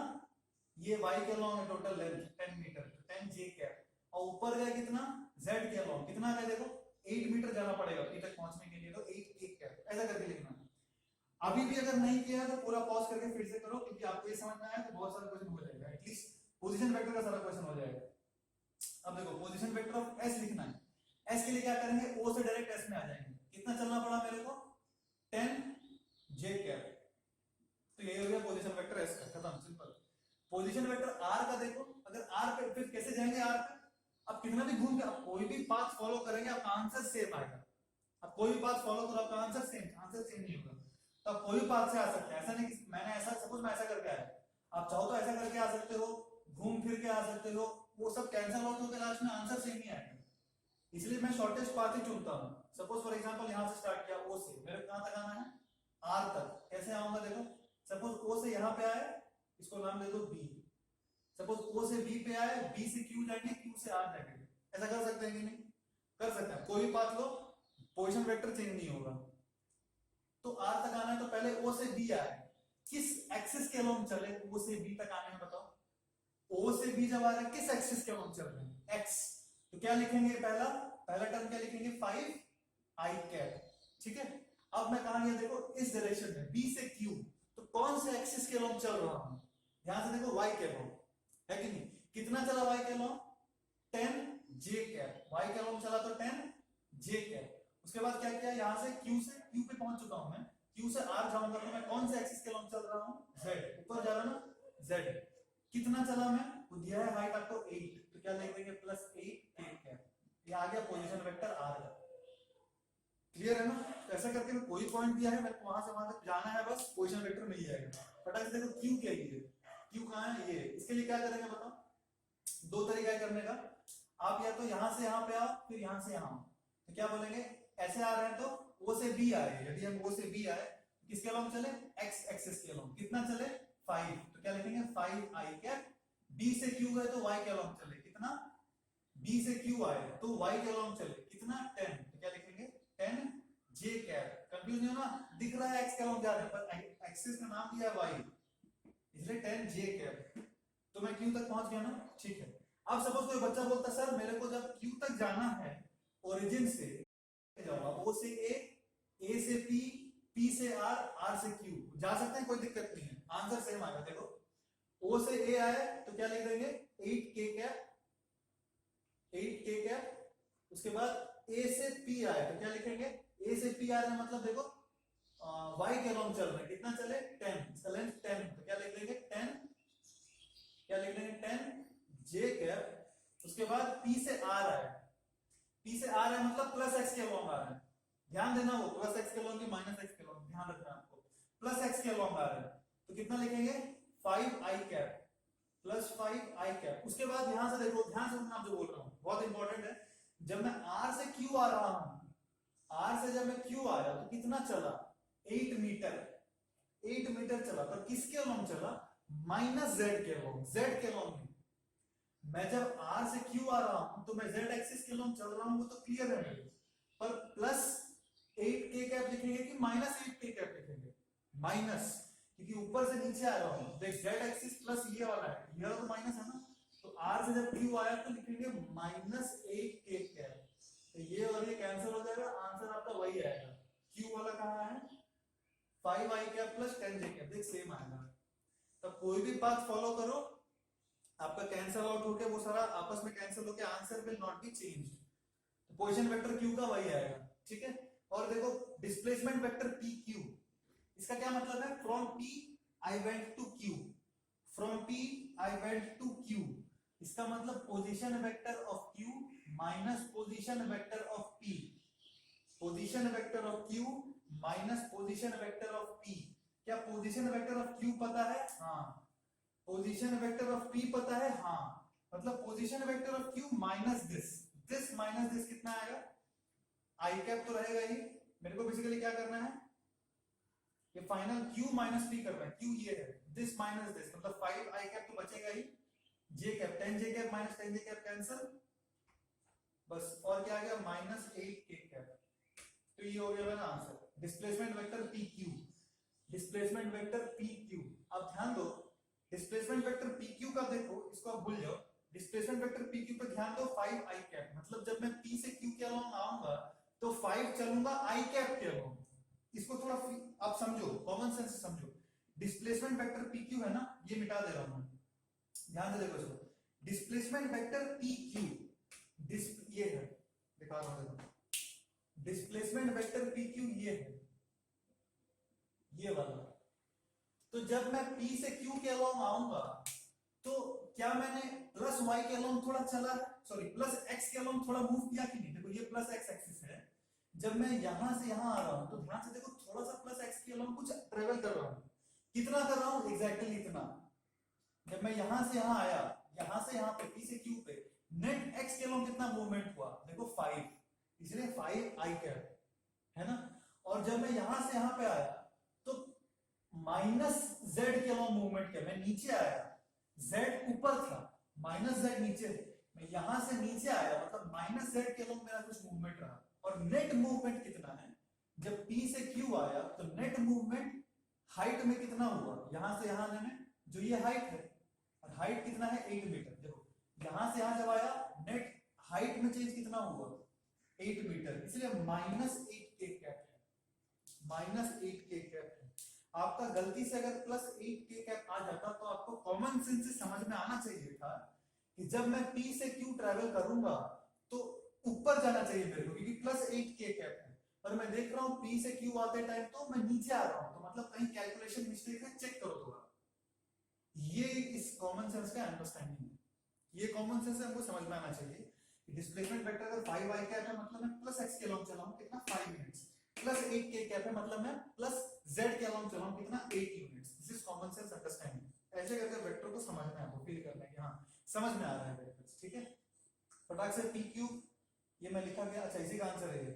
ये y के अलोंग है टोटल लेंथ 10 मीटर, तो 10 j कैप, और ऊपर गए कितना z के अलोंग, कितना है देखो 8 मीटर जाना पड़ेगा p तक पहुंचने के लिए, तो 8 k कैप, ऐसा करके लिखना है। अभी भी अगर नहीं किया तो पूरा पॉज करके फिर से करो, क्योंकि आपको ये समझ में आया तो बहुत सारा क्वेश्चन हो जाएगा, एटलीस्ट पोजीशन वेक्टर का सारा क्वेश्चन हो जाएगा। अब देखो पोजीशन वेक्टर ऑफ s लिखना है, s के लिए क्या करेंगे o से डायरेक्ट s में आ जाएंगे, कितना चलना पड़ा मेरे को 10 j कैप, तो ये हो गया पोजीशन वेक्टर s का, खत्म सिंपल। पोजीशन वेक्टर r का देखो, अगर r पे फिर कैसे जाएंगे r पे, अब कितना भी घूम के आप कोई भी पाथ फॉलो करेंगे आपका आंसर सेम आएगा, अब कोई भी पाथ फॉलो करो आपका आंसर सेम नहीं होगा, तो आप कोई पाथ से आ सकते हैं, ऐसा नहीं कि मैंने ऐसा सपोज मैं ऐसा करके आया, आप चाहो तो ऐसा करके आ सकते हो, घूम फिर के आ सकते हो, वो सब कैंसिल आउट होकर लास्ट में आंसर सेम ही आएगा, इसलिए मैं शॉर्टेस्ट पाथ ही चुनता हूं। सपोज फॉर एग्जांपल यहां से स्टार्ट किया o से, मेरे कहां तक आना है r तक, कैसे आऊंगा देखो, सपोज o से यहां पे आए, इसको नाम दे दो b, सपोज o से b पे आए, b से q जाएंगे, q से r जाएंगे, ऐसा कर सकते हैं कि नहीं, कर सकते हैं, कोई भी पाथ लो पोजीशन वेक्टर चेंज नहीं होगा। तो r तक आना है तो पहले o से b आए, किस एक्सिस के अलोंग चले o से b तक आने में, बताओ o से b जब आ रहे हैं किस एक्सिस के अलोंग चल रहे हैं x, तो क्या लिखेंगे पहला टर्म क्या लिखेंगे 5 i कैप, ठीक है। अब मैं कहां गया देखो इस डायरेक्शन में b से q, तो कौन से एक्सिस के अलोंग चल रहा हूं, ध्यान से देखो y के अलोंग है कि नहीं, कितना चला y के अलोंग 10 j कैप, y के अलोंग चला तो 10 j कैप, उसके बाद क्या किया यहां से q पे पहुंच चुका हूं मैं, q से r जाऊंगा तो मैं कौन से एक्सिस के अलोंग चल रहा हूं z, ऊपर जा रहा ना z, कितना चला मैं, वो दिया है हाइट आपको 8, तो क्या लिख देंगे +8 k कैप, ये आ गया पोजीशन वेक्टर r का, क्लियर है ना। तो ऐसा करके मैं कोई पॉइंट दिया है, मेरे को वहां से वहां तक जाना है, बस पोजीशन वेक्टर मिल जाएगा। फटाक से देखो q क्या है, q कहां है ये, इसके लिए क्या करेंगे बताओ, दो तरीका है करने का, आप या तो यहां से यहां पे आओ फिर यहां से यहां, तो क्या बोलेंगे ऐसे आ रहे हैं तो o से b आए, यदि हम o से b आए किसके अलोंग चले x एक्सिस के अलोंग, कितना चले 5, तो क्या लिखेंगे 5 i कैप, b से q गए तो y के अलोंग चले कितना, b से q आए तो y के अलोंग चले कितना 10, तो क्या लिखेंगे 10 j कैप, कंफ्यूज नहीं होना, दिख रहा है x के अलोंग जा रहे हैं पर एक्सिस का नाम दिया है y, इसलिए 10 j कैप, तो मैं q तक पहुंच गया ना, ठीक है। अब सपोज कोई बच्चा बोलता सर मेरे को जब q तक जाना है ओरिजिन से जाऊंगा, o से a से p, p से r, r से q, जा सकते हैं कोई दिक्कत नहीं है, आंसर सेम आएगा। देखो o से a आए तो क्या लिख देंगे 8k कैप, 8k कैप, उसके बाद a से p आए तो क्या लिखेंगे a से p आ रहे हैं, मतलब देखो y के अलोंग चल रहे हैं, कितना चले 10, इसका लेंथ 10, तो क्या लिख देंगे 10, क्या लिख देंगे 10 j कैप, उसके बाद p से r आए, p से r है मतलब प्लस x के अलोंग आ रहा है, ध्यान देना वो प्लस x के अलोंग की माइनस x के अलोंग, ध्यान रखना आपको, प्लस x के अलोंग आ रहा है तो कितना लिखेंगे 5 i cap plus 5 i cap. उसके बाद यहां से देखो, ध्यान से सुनना जो बोल रहा हूं बहुत इंपॉर्टेंट है, जब मैं r से q आ रहा हूं, r से जब मैं q आया तो कितना चला 8 मीटर, 8 मीटर चला, पर किसके अलोंग चला माइनस z के अलोंग, z के अलोंग नहीं। मैं जब r से q आ रहा हूं तो मैं z एक्सिस के अलोंग चल रहा हूं, वो तो क्लियर है मेरे, पर प्लस 8k कैप लिखेंगे कि माइनस 8k कैप लिखेंगे, माइनस, क्योंकि ऊपर से नीचे आ रहा हूं, देख z एक्सिस प्लस ये वाला है, ये वाला तो माइनस है ना, तो r से जब q आया तो लिखेंगे माइनस 8k कैप, तो ये और ये कैंसिल हो जाएगा, आंसर आपका वही आएगा, q वाला कहां है 5i cap plus 10j cap, देख सेम आएगा। तो कोई भी पाथ फॉलो करो आपका कैंसिल आउट होके वो सारा आपस में कैंसिल होके answer will not be changed, तो पोजीशन वेक्टर q का वही आएगा, ठीक है। और देखो डिस्प्लेसमेंट वेक्टर pq, इसका क्या मतलब है, from p I went to q, from p I went to q, इसका मतलब position vector of q minus position vector of p, position vector of q minus position vector of p। क्या position vector of q पता है, हाँ, position vector of p पता है, हाँ, मतलब position vector of q minus this minus this कितना आएगा i कैप तो रहेगा ही, मेरे को बेसिकली क्या करना है ये फाइनल q माइनस p कर रहे हैं, q ये है, दिस माइनस दिस, मतलब 5 i कैप तो बचेगा ही, j cap 10 j cap minus 10 j cap cancel, बस और क्या आ गया माइनस 8 k कैप। तो ये हो गया मेरा answer, displacement vector pq, displacement vector pq। अब ध्यान दो डिस्प्लेसमेंट वेक्टर pq का देखो, इसको आप भूल जाओ, डिस्प्लेसमेंट वेक्टर pq पे ध्यान दो 5 i कैप, मतलब जब मैं p से q के अलोंग आऊंगा तो 5 चलूंगा i कैप के अलोंग। इसको थोड़ा आप समझो, कॉमन सेंस से समझो, डिस्प्लेसमेंट वेक्टर pq है ना, ये मिटा दे रहा हूं मैं, ध्यान से देखो इसको, डिस्प्लेसमेंट वेक्टर pq ये है, दिखा रहा हूं देखो, डिस्प्लेसमेंट वेक्टर pq ये है, ये वाला। तो जब मैं p से q के अलोंग आऊंगा तो क्या मैंने प्लस y के अलोंग थोड़ा चला, सॉरी प्लस x के अलोंग थोड़ा मूव किया कि नहीं, देखो ये प्लस x एक्सिस है, जब मैं यहां से यहां आ रहा हूं तो ध्यान से देखो थोड़ा सा प्लस x के अलोंग कुछ ट्रेवल कर रहा हूं, कितना कर रहा हूं एग्जैक्टली इतना। जब मैं यहां से यहां आया, यहां से यहां पे p से q पे नेट x के अलोंग कितना मूवमेंट हुआ, देखो 5, इसलिए 5 i कैप है ना। और जब मैं यहां से यहां पे आया तो माइनस z के अलोंग मूवमेंट किया, मैं नीचे आया, z ऊपर था, माइनस z नीचे, मैं यहां से नीचे आया मतलब माइनस z के अलोंग मेरा कुछ मूवमेंट रहा। और नेट मूवमेंट कितना है, जब p से q आया तो नेट मूवमेंट हाइट में कितना हुआ, यहां से यहां आने में जो ये हाइट है, और हाइट कितना है 8 मीटर, देखो यहां से यहां जब आया नेट हाइट में चेंज कितना हुआ 8 मीटर, इसलिए माइनस 8 के कैप है, माइनस 8 के कैप है। आपका गलती से अगर प्लस 8 के कैप आ जाता तो आपको कॉमन सेंस से समझ में आना चाहिए था कि जब मैं p से q ट्रैवल करूंगा तो ऊपर जाना चाहिए मेरे को, क्योंकि प्लस 8 के कैप है, पर मैं देख रहा हूं p से q आते टाइम तो मैं नीचे आ रहा हूं, तो मतलब कहीं कैलकुलेशन मिस्टेक है, चेक करो थोड़ा। ये इस कॉमन सेंस का अंडरस्टैंडिंग है, ये कॉमन सेंस हमको समझ में आना चाहिए कि डिस्प्लेसमेंट वेक्टर अगर 5 i कैप है मतलब मैं प्लस x के अलोंग चला हूं कितना 5 यूनिट्स, प्लस 8 के कैप है मतलब मैं प्लस z के अलोंग चला हूं कितना 8 units. This is common sense understanding. ऐसे करके वेक्टर को समझना है, आपको फील करना है कि हां समझ में आ रहा है वेक्टर्स, ठीक है। फटाक से pq ये मैं लिखा गया, अच्छा इसी का आंसर है ये।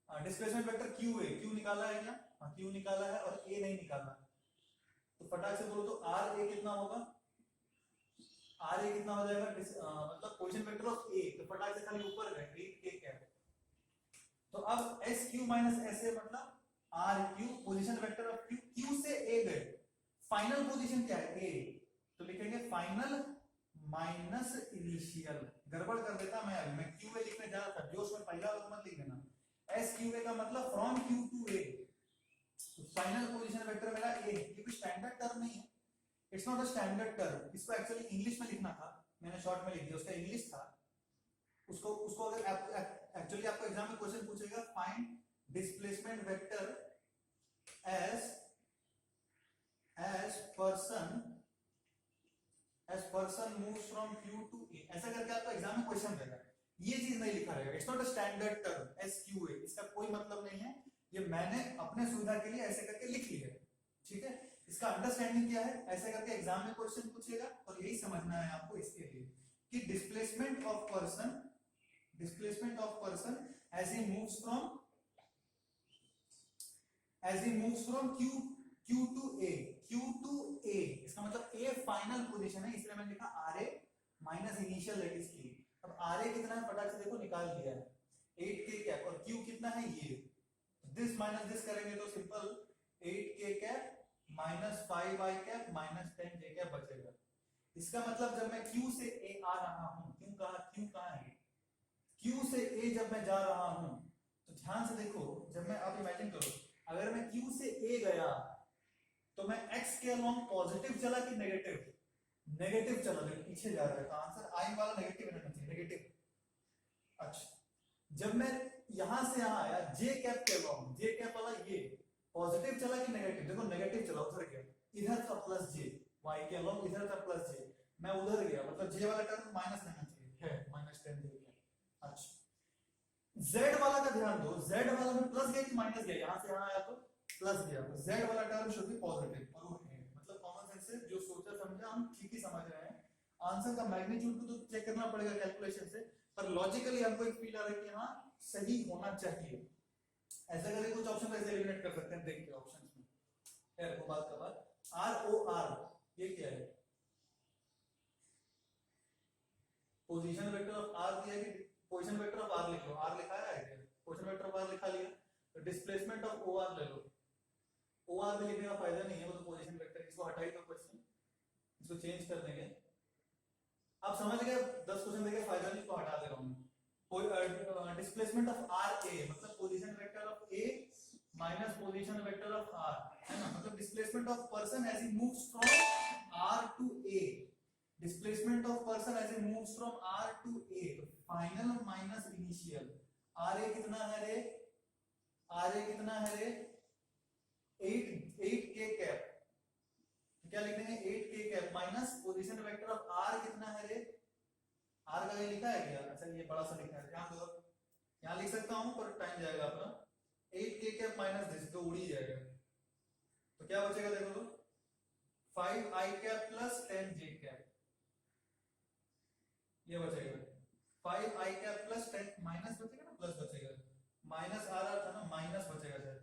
डिस्प्लेसमेंट वेक्टर q निकाला है क्या, हां q निकाला है और a नहीं निकाला, तो फटाक से बोलो तो ra कितना होगा, ra कितना हो जाएगा, मतलब पोजीशन वेक्टर ऑफ a, तो फटाक से खाली ऊपर गए 8 के कैप, तो अब sq माइनस sa मतलब rq position vector of q, q से a गए, फाइनल पोजीशन क्या है a, तो लिखेंगे फाइनल माइनस इनिशियल, गड़बड़ कर देता मैं qa लिखने जा रहा था, जोश में पहला वाला मत लिख देना, sqa का मतलब फ्रॉम q टू a, तो फाइनल पोजीशन वेक्टर मेरा a, ये कोई स्टैंडर्ड टर्म नहीं है, it's not a standard term, इसको एक्चुअली इंग्लिश में लिखना था, मैंने शॉर्ट में लिख दिया, उसका इंग्लिश था, उसको उसको अगर एक्चुअली आपको एग्जाम में क्वेश्चन पूछेगा find displacement vector as person moves from q to a, ऐसा करके आपको एग्जाम में क्वेश्चन देगा, ये चीज नहीं लिखा रहेगा, it's not a standard term sqa, इसका कोई मतलब नहीं है, ये मैंने अपने सुविधा के लिए ऐसे करके लिख लिया है, ठीक है। इसका अंडरस्टैंडिंग क्या है, ऐसे करके एग्जाम में क्वेश्चन पूछेगा और यही समझना है आपको इसके लिए कि displacement of person as he moves from q to a, इसका मतलब a फाइनल पोजीशन है, इसलिए मैंने लिखा ra minus initial that is q। अब ra कितना है फटाक से देखो निकाल दिया है 8 k कैप, और q कितना है ये, दिस माइनस दिस करेंगे तो simple 8 k cap minus 5 i cap minus 10 j cap बचेगा। इसका मतलब जब मैं q से a आ रहा हूं, q कहां है, q से a जब मैं जा रहा हूं तो ध्यान से देखो, जब मैं आप इमेजिन करो अगर मैं q से a गया तो मैं x के अलोंग पॉजिटिव चला कि नेगेटिव चला, लेकिन पीछे जा रहा है, तो आंसर i वाला नेगेटिव रहना चाहिए, नेगेटिव। अच्छा जब मैं यहां से यहां आया j कैप के अलोंग, j कैप वाला ये पॉजिटिव चला कि नेगेटिव, देखो नेगेटिव चला, उधर गया, इधर था प्लस j, y के अलोंग इधर था प्लस j, मैं उधर गया, मतलब j वाला टर्म माइनस रहना चाहिए, है माइनस 10 j। अच्छा z वाला का ध्यान दो, z वाला में प्लस गया कि माइनस गया, यहां से यहां आया तो प्लस गया, तो z वाला टर्म शुड बी पॉजिटिव, और वो है, मतलब कॉमन सेंस से जो सोचा समझा हम ठीक ही समझ रहे हैं। आंसर का मैग्नीट्यूड को तो चेक करना पड़ेगा कैलकुलेशन से, पर लॉजिकली हमको एक फील आ रहा है कि हां सही होना चाहिए। ऐसा करके कुछ ऑप्शन को ऐसे एलिमिनेट कर सकते हैं, देखिए ऑप्शंस में खैर वो बात का बात। ROR ये क्या है? पोजीशन वेक्टर ऑफ R दिया है कि पोजीशन वेक्टर ऑफ R लिख लो, R लिखा है क्या? पोजीशन वेक्टर ऑफ R लिखा लिया, तो डिस्प्लेसमेंट ऑफ OR ले लो। OR में लिखने का फायदा नहीं है, वो तो पोजीशन वेक्टर, इसको हटा ही दो क्वेश्चन, इसको चेंज कर देंगे। आप समझ गए, 10 क्वेश्चन देके फायदा नहीं, इसको हटा दे रहा हूं। कोई डिस्प्लेसमेंट ऑफ RA मतलब position vector of A minus position vector of R, है ना, मतलब displacement of person as he moves from R to A, displacement of person as he moves from R to A, final minus initial. RA कितना है रे? RA कितना है रे? 8k cap, क्या लिख देंगे? 8k cap minus position vector of R कितना है रे? R का ये लिखा है क्या? अच्छा ये बड़ा सा लिखा है, ध्यान दो, यहाँ लिख सकता हूं पर टाइम जाएगा अपना। 8k कैप माइनस दिस तो उड़ ही जाएगा, तो क्या बचेगा देखो तो 5i cap plus 10j cap, ये बचेगा 5i कैप प्लस 10 माइनस बचेगा ना, प्लस बचेगा, माइनस आ रहा था ना, माइनस बचेगा sir,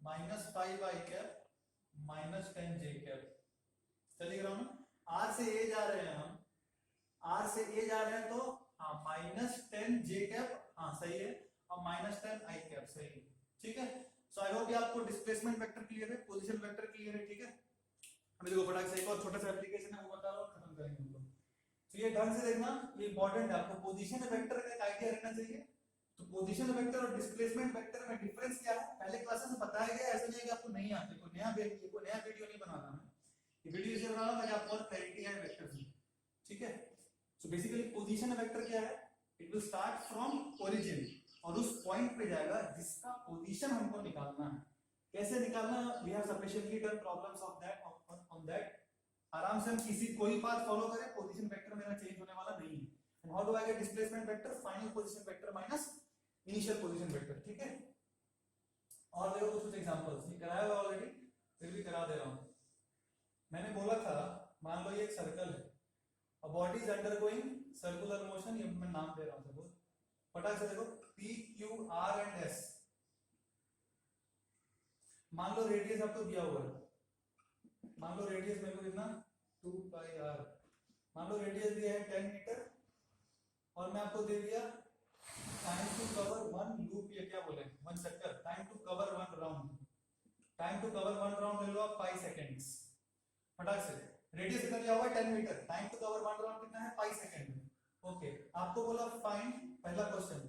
minus 5i cap minus 10j cap. चलिए रहा हूं, R से A जा रहे हैं हम, R से A जा रहे हैं तो हाँ माइनस 10j कैप, हाँ सही है, और माइनस 10i कैप सही है, ठीक है। सो आई होप आपको डिस्प्लेसमेंट वेक्टर क्लियर है, पोजीशन वेक्टर क्लियर है, ठीक है। अभी देखो फटाक से एक और छोटा सा एप्लीकेशन है वो बता रहा हूं, खत्म करेंगे उनको। तो ये ढंग से देखना, ये इंपॉर्टेंट है, आपको पोजीशन वेक्टर का एक आइडिया रहना चाहिए। तो पोजीशन वेक्टर और डिस्प्लेसमेंट वेक्टर में डिफरेंस क्या है पहले क्लासेस में बताया गया, ऐसा नहीं है कि आपको नहीं आते, कोई नया वीडियो नहीं बनाना है, ये वीडियो इसलिए बना रहा हूं ताकि आपको और क्लैरिटी आए वेक्टर्स में, ठीक है। सो बेसिकली पोजीशन वेक्टर क्या है? It will start from origin और उस पॉइंट पे जाएगा जिसका पोजीशन हमको निकालना है। कैसे निकालना? We have sufficiently done problems of that on that, आराम से हम किसी कोई पाथ फॉलो करें, पोजीशन वेक्टर मेरा चेंज होने वाला नहीं है। And how do I get displacement vector? Final position vector minus initial position vector, ठीक है। और देखो कुछ एग्जांपल्स, ये कराया हुआ ऑलरेडी, फिर भी करा दे रहा हूं। मैंने बोला था मान लो ये एक सर्कल है, a body is undergoing circular motion, ये मैं नाम दे रहा हूं सबको, फटाक से देखो P Q R and S। मान लो रेडियस आपको दिया हुआ है, मान लो रेडियस मेरे को कितना 2 पाई r, मान लो रेडियस दिया है 10 मीटर और मैं आपको दे दिया time to cover one loop, ये क्या बोले वन चक्कर, time to cover one round, time to cover one round ले लो आप 5 सेकंड्स। फटाक से रेडियस कितना दिया हुआ है 10 metre, time to cover one round कितना है 5 सेकंड। ओके आपको बोला फाइंड, पहला question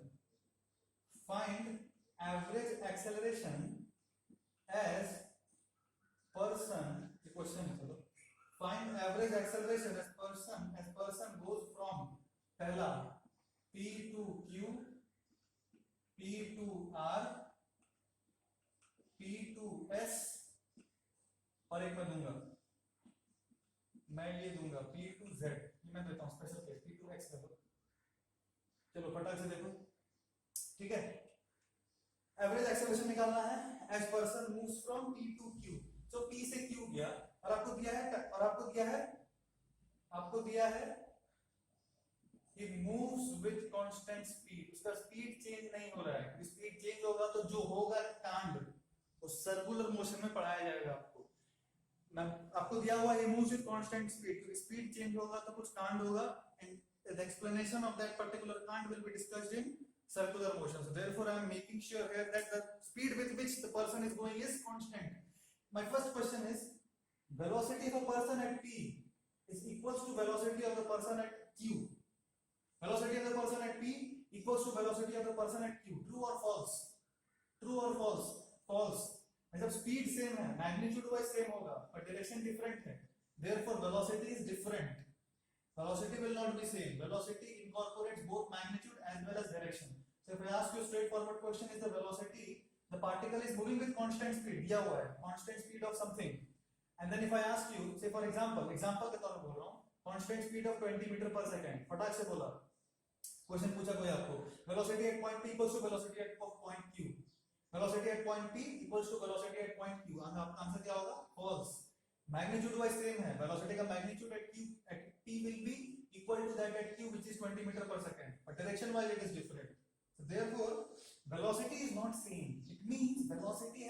find average acceleration as person, ये क्वेश्चन है, चलो find average acceleration as person goes from, पहला P to Q, P to R, P to S, और एक मैं दूंगा, मैं ये दूंगा P to Z, ये मैं देता हूं special case P to X ले लो। चलो फटाक से देखो, ठीक है। एवरेज एक्सेलरेशन निकालना है as person moves from P to Q, तो P से Q गया और आपको दिया है he moves with constant speed, उसका स्पीड चेंज नहीं हो रहा है, स्पीड चेंज होगा तो जो होगा कांड वो सर्कुलर मोशन में पढ़ाया जाएगा आपको। मैं आपको दिया हुआ he moves with constant speed, तो स्पीड चेंज होगा तो कुछ कांड होगा, and the explanation of that particular कांड will be discussed in circular motion. So therefore I am making sure here that the speed with which the person is going is constant. My first question is velocity of a person at P is equals to velocity of the person at Q. Velocity of the person at P equals to velocity of the person at Q. True or false? True or false? False. जब speed same है, magnitude wise same होगा, पर direction different है, therefore velocity is different. Velocity will not be same. Velocity incorporates both magnitude as well as direction. So if I ask you a straightforward question, is the velocity, the particle is moving with constant speed, दिया हुआ है, constant speed of something. And then if I ask you, say for example के तौर पर बोल रहा हूँ, constant speed of 20 metre पर सेकंड, फटाक से बोला, क्वेश्चन पूछा कोई आपको, velocity at point P equals to velocity at point Q, velocity at point P equals to velocity at point Q, आपका आंसर क्या होगा? false. मैग्नीट्यूड वाइज सेम है, velocity का magnitude at P will be equal to that at Q which is 20 meter per second, but direction wise it is different. So therefore velocity is not same. It means velocity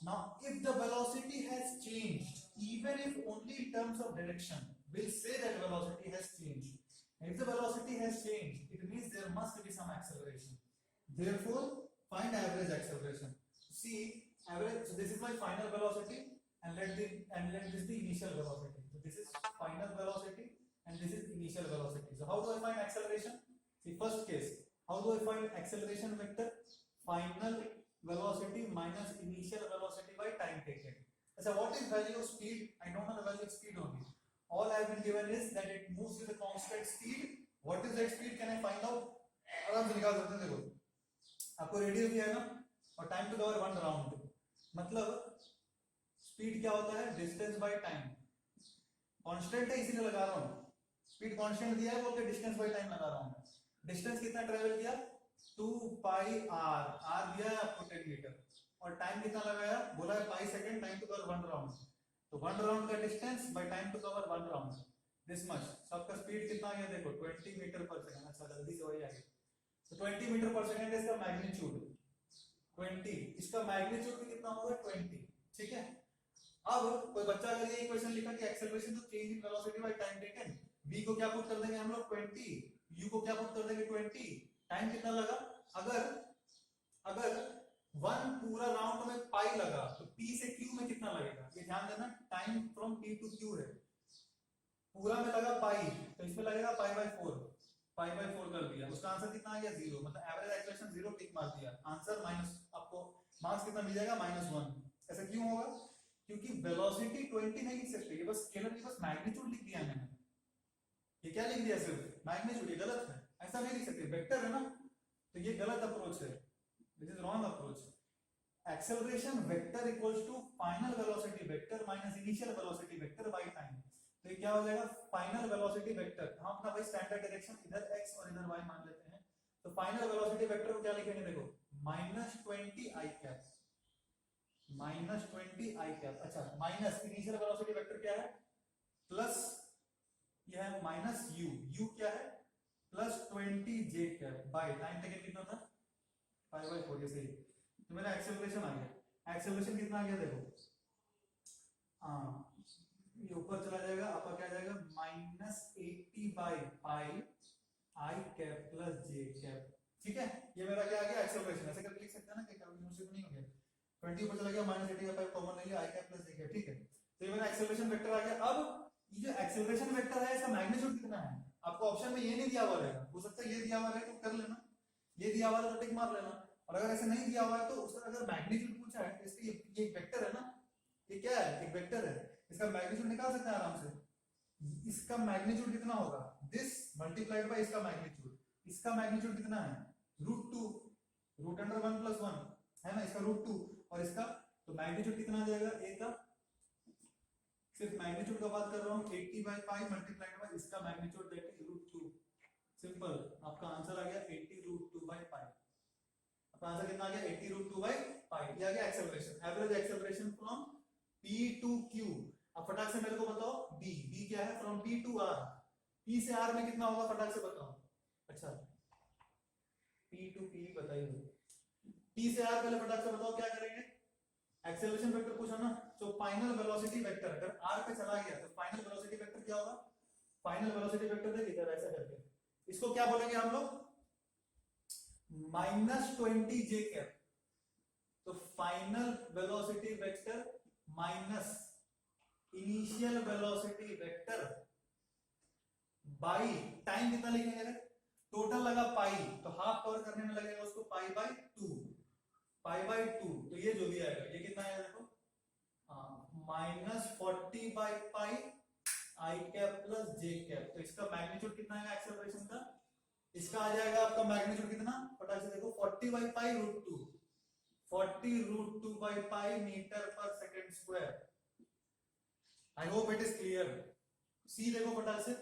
Now if the velocity has changed, even if only in terms of direction, we'll say that velocity has changed. If the velocity has changed, it means there must be some acceleration. Therefore, find average acceleration. See, average. So this is my final velocity, and let this be initial velocity. So this is final velocity, and this is initial velocity. So how do I find acceleration? See, first case, how do I find acceleration vector? Final velocity minus initial velocity by time taken. So what is value of speed? I don't know the value of speed only. All I have been given is that it moves with a constant speed. What is that speed? Can I find out? आराम से निकाल सकते हैं. देखो आपको radius दिया है ना, और टाइम टू कवर 1 राउंड. मतलब स्पीड क्या होता है? Distance by time. कांस्टेंट है इसीलिए लगा रहा हूँ. स्पीड कांस्टेंट दिया है, बोल के डिस्टेंस बाय टाइम लगा रहा हूँ. डिस्टेंस कितना ट्रेवल किया? 2 पाई आर. आर दिया है आपको 10 मीटर, और टाइम कितना लगाया? बोला है pi second. Time to cover 1 round. तो 1 राउंड का distance by time to cover 1 round, this much. तो आपका स्पीड कितना आ गया? देखो 20 मीटर पर सेकंड. अच्छा जल्दी से वही आ गया. तो 20 मीटर पर सेकंड इसका मैग्नीट्यूड 20. इसका मैग्नीट्यूड भी कितना होगा? 20. ठीक है. अब कोई बच्चा अगर ये इक्वेशन लिखा कि acceleration to change in velocity by time taken, v को क्या पुट कर देंगे हम लोग? 20. u को क्या पुट कर देंगे? 20. टाइम कितना लगा? अगर 1 पूरा राउंड में पाई लगा तो p से q में कितना लगेगा? ये ध्यान देना. Time from p to q है. पूरा में लगा पाई, तो इसमें लगेगा पाई बाय 4. पाई बाय 4 कर दिया. उसका आंसर कितना आ गया? 0. मतलब एवरेज एक्सेलरेशन 0 टिक मार दिया. Answer minus. आपको मार्क्स कितना मिल जाएगा? -1. ऐसा क्यों होगा? क्योंकि वेलोसिटी 20 नहीं लिख सकते. ये बस स्केलर की बस मैग्नीट्यूड लिख दिया मैंने. ये क्या लिख दिया? सिर्फ मैग्नीट्यूड. ये गलत है. ऐसा नहीं लिख सकते. वेक्टर है ना, तो ये गलत अप्रोच है. This is wrong approach. Acceleration vector equals to final velocity vector minus initial velocity vector by time. तो ये क्या हो जाएगा? Final velocity vector. हम अपना भाई स्टैंडर्ड डायरेक्शन इधर x और इधर y मान लेते हैं. तो फाइनल वेलोसिटी वेक्टर को क्या लिखेंगे? देखो -20 i कैप. -20 i cap. अच्छा, माइनस इनिशियल वेलोसिटी वेक्टर क्या है? प्लस यह है माइनस u. u क्या है? +20 j cap bye time taken कितना था? 5/4. ये सही. तो मेरा एक्सेलरेशन आ गया. एक्सेलरेशन कितना आ गया? देखो ये ऊपर चला जाएगा. आपका क्या जाएगा? -80/पाई i cap plus j cap. ठीक है. ये मेरा क्या आ गया? एक्सेलरेशन. ऐसे करके लिख सकते हैं ना, कि कभी मुश्किल नहीं हो गया. 20 ऊपर चला गया, -80/5 कॉमन ले लिया, i cap plus j cap. ठीक है. तो ये मेरा एक्सेलरेशन वेक्टर आ गया. अब ये जो एक्सेलरेशन वेक्टर है, इसका मैग्नीट्यूड कितना है? आपको ऑप्शन में ये नहीं दिया हुआ रहेगा. हो सकता है ये दिया हुआ रहे तो कर लेना, ये दिया हुआ है तो टिक मार लेना. और अगर ऐसे नहीं दिया हुआ है तो उसका अगर मैग्नीट्यूड पूछा है, तो इसका ये एक वेक्टर है ना, ये क्या है? एक वेक्टर है. इसका मैग्नीट्यूड निकाल सकते हैं आराम से. इसका मैग्नीट्यूड कितना होगा? दिस मल्टीप्लाइड बाय इसका मैग्नीट्यूड. इसका मैग्नीट्यूड कितना है? √2. √1 है ना. इसका √2 और इसका, तो मैग्नीट्यूड कितना आ जाएगा? a का, सिर्फ मैग्नीट्यूड का बात कर रहा हूं, 80/5 मल्टीप्लाइड बाय इसका मैग्नीट्यूड, दैट इज √2. सिंपल. आपका आंसर आ गया 80√2/5. आपका आंसर कितना आ गया? 80√2/5. ये आ गया acceleration. Average acceleration from p to q. अब फटाक से मेरे को बताओ b. b क्या है? From p to r. p से r में कितना होगा? फटाक से बताओ. अच्छा, p टू p बताइए. p से r पहले फटाक से बताओ क्या करेंगे? एक्सेलरेशन वेक्टर पूछा ना, तो फाइनल वेलोसिटी वेक्टर अगर r पे चला गया तो फाइनल वेलोसिटी वेक्टर क्या होगा? फाइनल वेलोसिटी वेक्टर देख इधर ऐसा करके, इसको क्या बोलेंगे हम लोग? -20 j कैप. तो final velocity vector minus initial velocity vector by time. कितना लिखेंगे? टोटल लगा पाई, तो हाफ कवर करने में लगेगा उसको पाई/2. पाई/2. तो ये जो भी आएगा, ये कितना आएगा? देखो -40/पाई i cap plus j cap. तो इसका मैग्नीट्यूड कितना आएगा एक्सेलरेशन का? इसका आ जाएगा आपका मैग्नीट्यूड कितना? फटाक से देखो, 40/पाई √2. 40√2/पाई मीटर पर second square. I hope it is clear. c देखो फटाक से.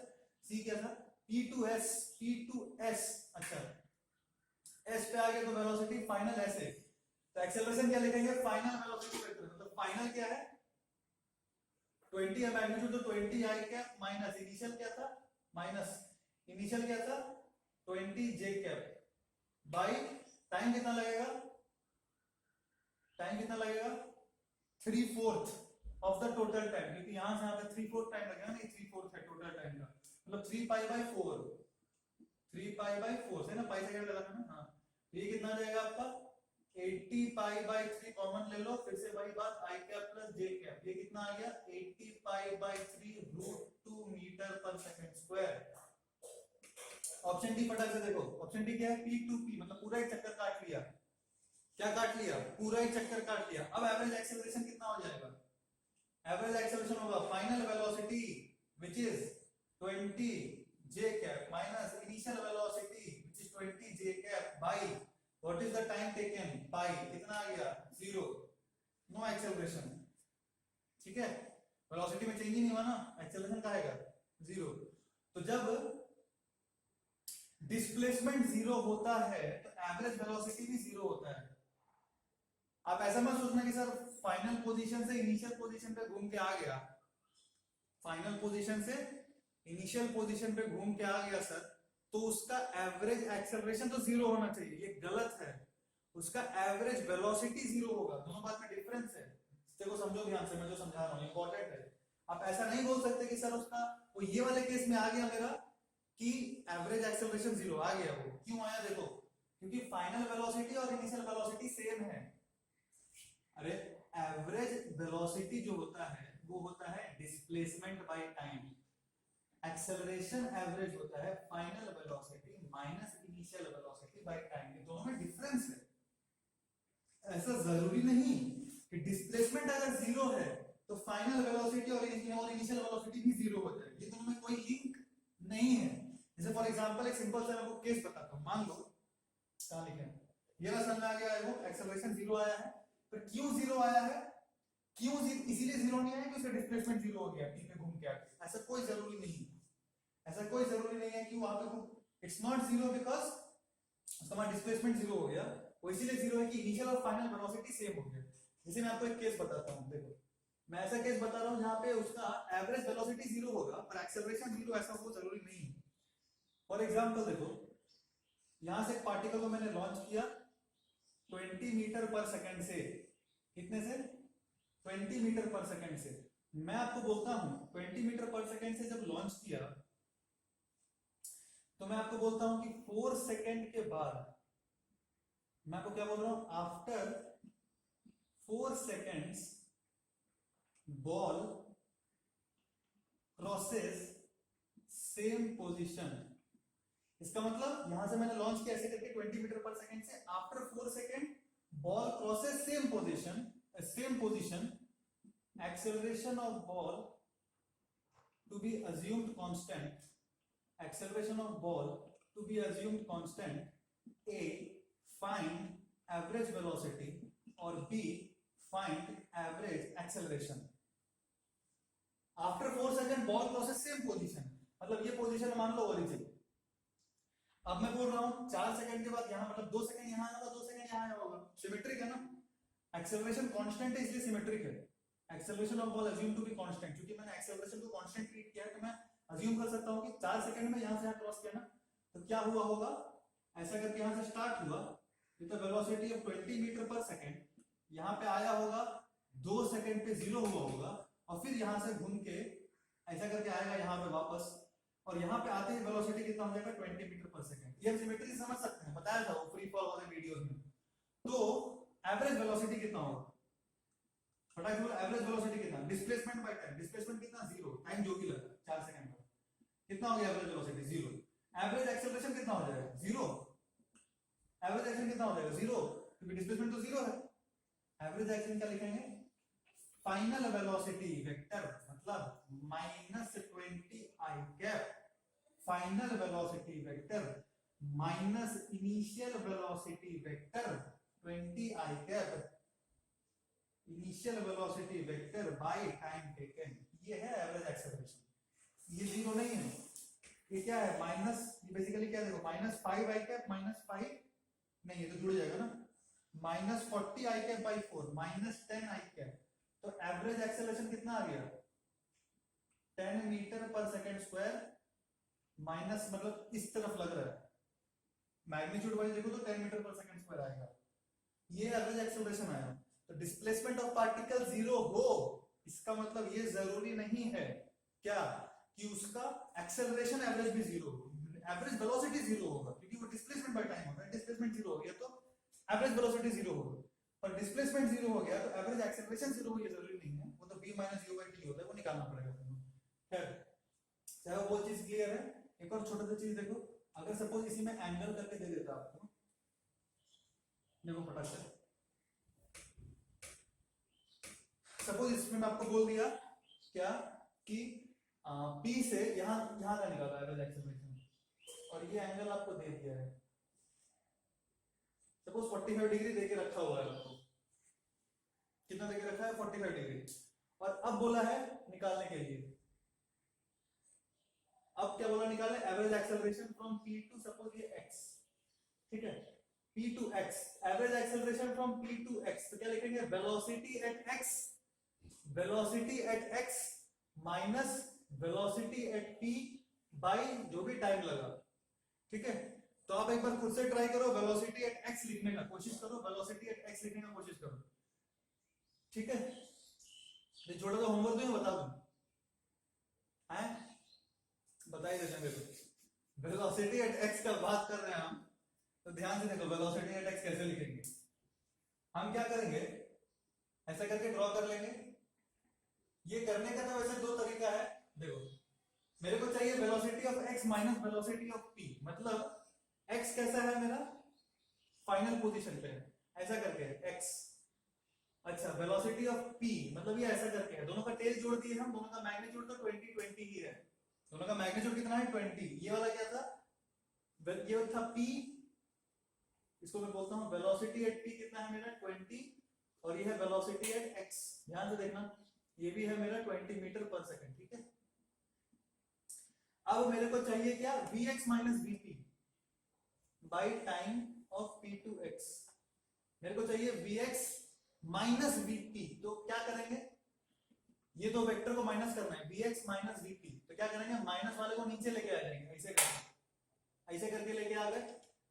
c क्या था? p2s. p2s. अच्छा, s पे आ गया तो वेलोसिटी फाइनल s है. तो एक्सेलरेशन क्या लिखेंगे? Final velocity vector. मतलब फाइनल क्या है? 20 है मैग्नीट्यूड, तो 20 i कैप माइनस इनिशियल क्या था? इनिशियल क्या था? 20 j कैप बाई टाइम. कितना लगेगा? टाइम कितना लगेगा? 3/4 ऑफ द टोटल टाइम, क्योंकि यहां से यहां पे 3/4 टाइम लगेगा ना, 3/4 है टोटल टाइम का, मतलब 3π/4, 3π/4 से ना, पाई सेकंड लगाना ना, हाँ, ये कितना आ जाएगा आपका 80π/3 कॉमन ले लो, फिर से वही बात i cap plus j cap, ये कितना आ गया 80π/3 √2 मीटर पर सेकंड स्क्वायर। ऑप्शन डी फटाक से देखो, ऑप्शन डी क्या है, p टू p, मतलब पूरा ही चक्कर काट लिया, क्या काट लिया, पूरा ही चक्कर काट लिया। अब एवरेज एक्सेलरेशन कितना हो जाएगा, एवरेज एक्सेलरेशन होगा final velocity which is 20 j cap minus initial velocity which is 20 j cap by what is the time taken pi, कितना आ गया 0, नो एक्सेलरेशन, ठीक है, वेलोसिटी में चेंज ही नहीं हुआ ना, एक्सेलरेशन का आएगा 0। तो जब डिस्प्लेसमेंट 0 होता है तो एवरेज वेलोसिटी भी 0 होता है। आप ऐसा मत सोचना कि सर फाइनल पोजीशन से इनिशियल पोजीशन पे घूम के आ गया, फाइनल पोजीशन से इनिशियल पोजीशन पे घूम के आ गया सर, तो उसका एवरेज एक्सेलरेशन तो 0 होना चाहिए, ये गलत है, उसका एवरेज वेलोसिटी 0 होगा, दोनों बात में डिफरेंस है, इसको समझो ध्यान से, मैं जो समझा रहा हूं इंपॉर्टेंट है। आप ऐसा नहीं बोल सकते कि सर उसका वो ये वाले केस में आ गया मेरा कि एवरेज एक्सेलरेशन 0 आ गया, वो क्यों आया देखो, क्योंकि फाइनल वेलोसिटी और इनिशियल वेलोसिटी सेम है। अरे एवरेज वेलोसिटी जो होता है वो होता है displacement by time, acceleration average होता है final velocity minus initial velocity by time, ये दोनों में डिफरेंस है। ऐसा जरूरी नहीं कि डिस्प्लेसमेंट अगर 0 है तो फाइनल वेलोसिटी और इनिशियल वेलोसिटी भी 0 हो जाए, ये दोनों में कोई लिंक नहीं है। जैसे फॉर एग्जांपल एक सिंपल सा आपको केस बताता हूं, मान लो क्या लिखे हैं, ये रहा समझ आ गया है, वो एक्सेलरेशन 0 आया है, तो क्यों 0 आया है, क्यों इसीलिए 0 नहीं आया कि उसका डिस्प्लेसमेंट 0 हो गया, पी पे घूम के आके, ऐसा कोई जरूरी नहीं, ऐसा कोई जरूरी नहीं है कि वहां पे इट्स नॉट 0 बिकॉज उसका डिस्प्लेसमेंट 0 हो गया, वो इसीलिए 0 है कि इनिशियल और फाइनल वेलोसिटी सेम हो गया। जैसे मैं आपको एक केस बताता हूं, देखो मैं ऐसा केस बता रहा हूं जहां पे उसका एवरेज वेलोसिटी 0 होगा पर एक्सेलरेशन 0, ऐसा वो जरूरी नहीं है। फॉर एग्जांपल देखो, यहां से पार्टिकल को मैंने लॉन्च किया 20 मीटर पर सेकंड से, कितने से 20 मीटर पर सेकंड से, मैं आपको बोलता हूं 20 मीटर पर सेकंड से जब लॉन्च किया तो मैं आपको बोलता हूं कि 4 सेकंड के बाद, मैं आपको क्या बोल रहा हूं, after 4 seconds ball crosses same position. इसका मतलब यहां से मैंने लॉन्च किया ऐसे करके 20 मीटर पर सेकंड से, after 4 second ball crosses same position, acceleration of ball to be assumed constant, acceleration of ball to be assumed constant, A, find average velocity, or B, find average acceleration. After 4 second ball crosses same position, मतलब ये position मान लो origin, अब मैं बोल रहा हूं 4 second के बाद यहां, मतलब 2 सेकंड यहां आया होगा, 2 सेकंड यहां आया होगा, सिमेट्रिक है ना, एक्सेलरेशन कांस्टेंट है इसलिए सिमेट्रिक है। Acceleration of ball assume to be constant, क्योंकि मैंने एक्सेलरेशन को कांस्टेंट ट्रीट किया है तो मैं अज्यूम कर सकता हूं कि 4 सेकंड में यहां से यहां क्रॉस किया ना, तो क्या हुआ होगा, ऐसा करके यहां से स्टार्ट हुआ with the velocity of 20 metre पर सेकंड, यहां पे आया होगा 2 सेकंड पे 0 हुआ होगा, और फिर यहां से घूम के ऐसा करके आएगा यहां पे वापस, और यहां पे आते ही वेलोसिटी कितना हो जाएगा 20 मीटर पर सेकंड। ये हम सिमेट्री समझ सकते हैं, बताया था वो फ्री फॉल वाले वीडियोस में। तो एवरेज वेलोसिटी कितना होगा, फटाफट बोलो, एवरेज वेलोसिटी कितना, डिस्प्लेसमेंट बाय टाइम, डिस्प्लेसमेंट कितना 0, टाइम जो भी लगा 4 सेकंड का, कितना हो गया एवरेज वेलोसिटी 0, एवरेज एक्सेलरेशन कितना हो जाएगा 0, एवरेज एक्सेलरेशन कितना हो जाएगा 0, क्योंकि डिस्प्लेसमेंट तो 0 है। एवरेज एक्सेलरेशन क्या लिखेंगे, फाइनल वेलोसिटी वेक्टर, मतलब minus 20 I cap, final velocity vector minus initial velocity vector 20 I cap, initial velocity vector by time taken, ये है एवरेज एक्सेलरेशन। ये 0 नहीं है, ये क्या है माइनस, ये बेसिकली क्या देखो -5 आई कैप -5 नहीं, ये तो जुड़ जाएगा ना, -40 आई कैप बाय 4 -10 आई कैप, तो एवरेज एक्सेलरेशन कितना आ गया 10 मीटर पर सेकंड स्क्वायर, माइनस मतलब इस तरफ लग रहा है, मैग्नीट्यूड वाइज देखो तो 10 मीटर पर सेकंड स्क्वायर आएगा, ये एवरेज एक्सेलरेशन आया। तो डिस्प्लेसमेंट ऑफ पार्टिकल जीरो हो, इसका मतलब ये जरूरी नहीं है क्या कि उसका एक्सेलरेशन एवरेज भी जीरो हो, एवरेज वेलोसिटी जीरो होगा, क्योंकि वो डिस्प्लेसमेंट बाय टाइम होता है, डिस्प्लेसमेंट जीरो हो गया तो एवरेज वेलोसिटी जीरो होगा, पर डिस्प्लेसमेंट जीरो हो गया तो एवरेज एक्सेलरेशन जीरो हो, ये जरूरी नहीं है, वो तो v minus u by t होता है, वो निकालना पड़ेगा तुम्हें। खैर चाहे वो चीज क्लियर है। एक और छोटा सा चीज देखो, अगर सपोज इसी में एंगल करके दे देता आपको, देखो फटाक से, सपोज इसमें मैं आपको बोल दिया क्या कि P से यहां का निकाला एवरेज एक्सेलरेशन, और ये एंगल आपको दे दिया है, सपोज 45 डिग्री देके रखा हुआ है आपको, कितना देके रखा है 45 डिग्री, और अब बोला है निकालने के लिए, अब क्या बोला निकालने, average acceleration from P to suppose ये x, ठीक है, P to x, average acceleration from P to x, तो क्या लिखेंगे, velocity at x, velocity at x minus velocity at p by जो भी टाइम लगा, ठीक है। तो आप एक बार खुद से ट्राई करो, वेलोसिटी एट x लिखने का कोशिश करो, वेलोसिटी एट x लिखने का कोशिश करो, ठीक है। ये छोटा सा होमवर्क दूं बता दूं, हैं बता ही देते हैं। देखो वेलोसिटी एट x का बात कर रहे हैं हम, तो ध्यान से देखो वेलोसिटी एट x कैसे लिखेंगे, हम क्या करेंगे, ऐसा करके ड्रॉ कर लेंगे। ये करने का तो वैसे दो तरीका है, देखो मेरे को चाहिए velocity of x minus velocity of p, मतलब x कैसा है मेरा फाइनल पोजीशन पे है, ऐसा करके x, अच्छा वेलोसिटी ऑफ p मतलब ये ऐसा करके है, दोनों का टेल जोड़ दिए हम, दोनों का मैग्नीट्यूड तो 20 20 ही है, दोनों का मैग्नीट्यूड कितना है 20, ये वाला क्या था, ये था p, इसको मैं बोलता हूं वेलोसिटी एट p कितना है मेरा 20, और ये है वेलोसिटी एट x, ध्यान से देखना ये भी है मेरा 20 मीटर पर सेकंड, ठीक है। अब मेरे को चाहिए क्या, vx minus vp by time of p to x, मेरे को चाहिए vx माइनस vp, तो क्या करेंगे, ये दो वेक्टर को माइनस करना है, vx माइनस vp, तो क्या करेंगे, माइनस वाले को नीचे लेके आ जाएंगे, ऐसे करके लेके आ गए।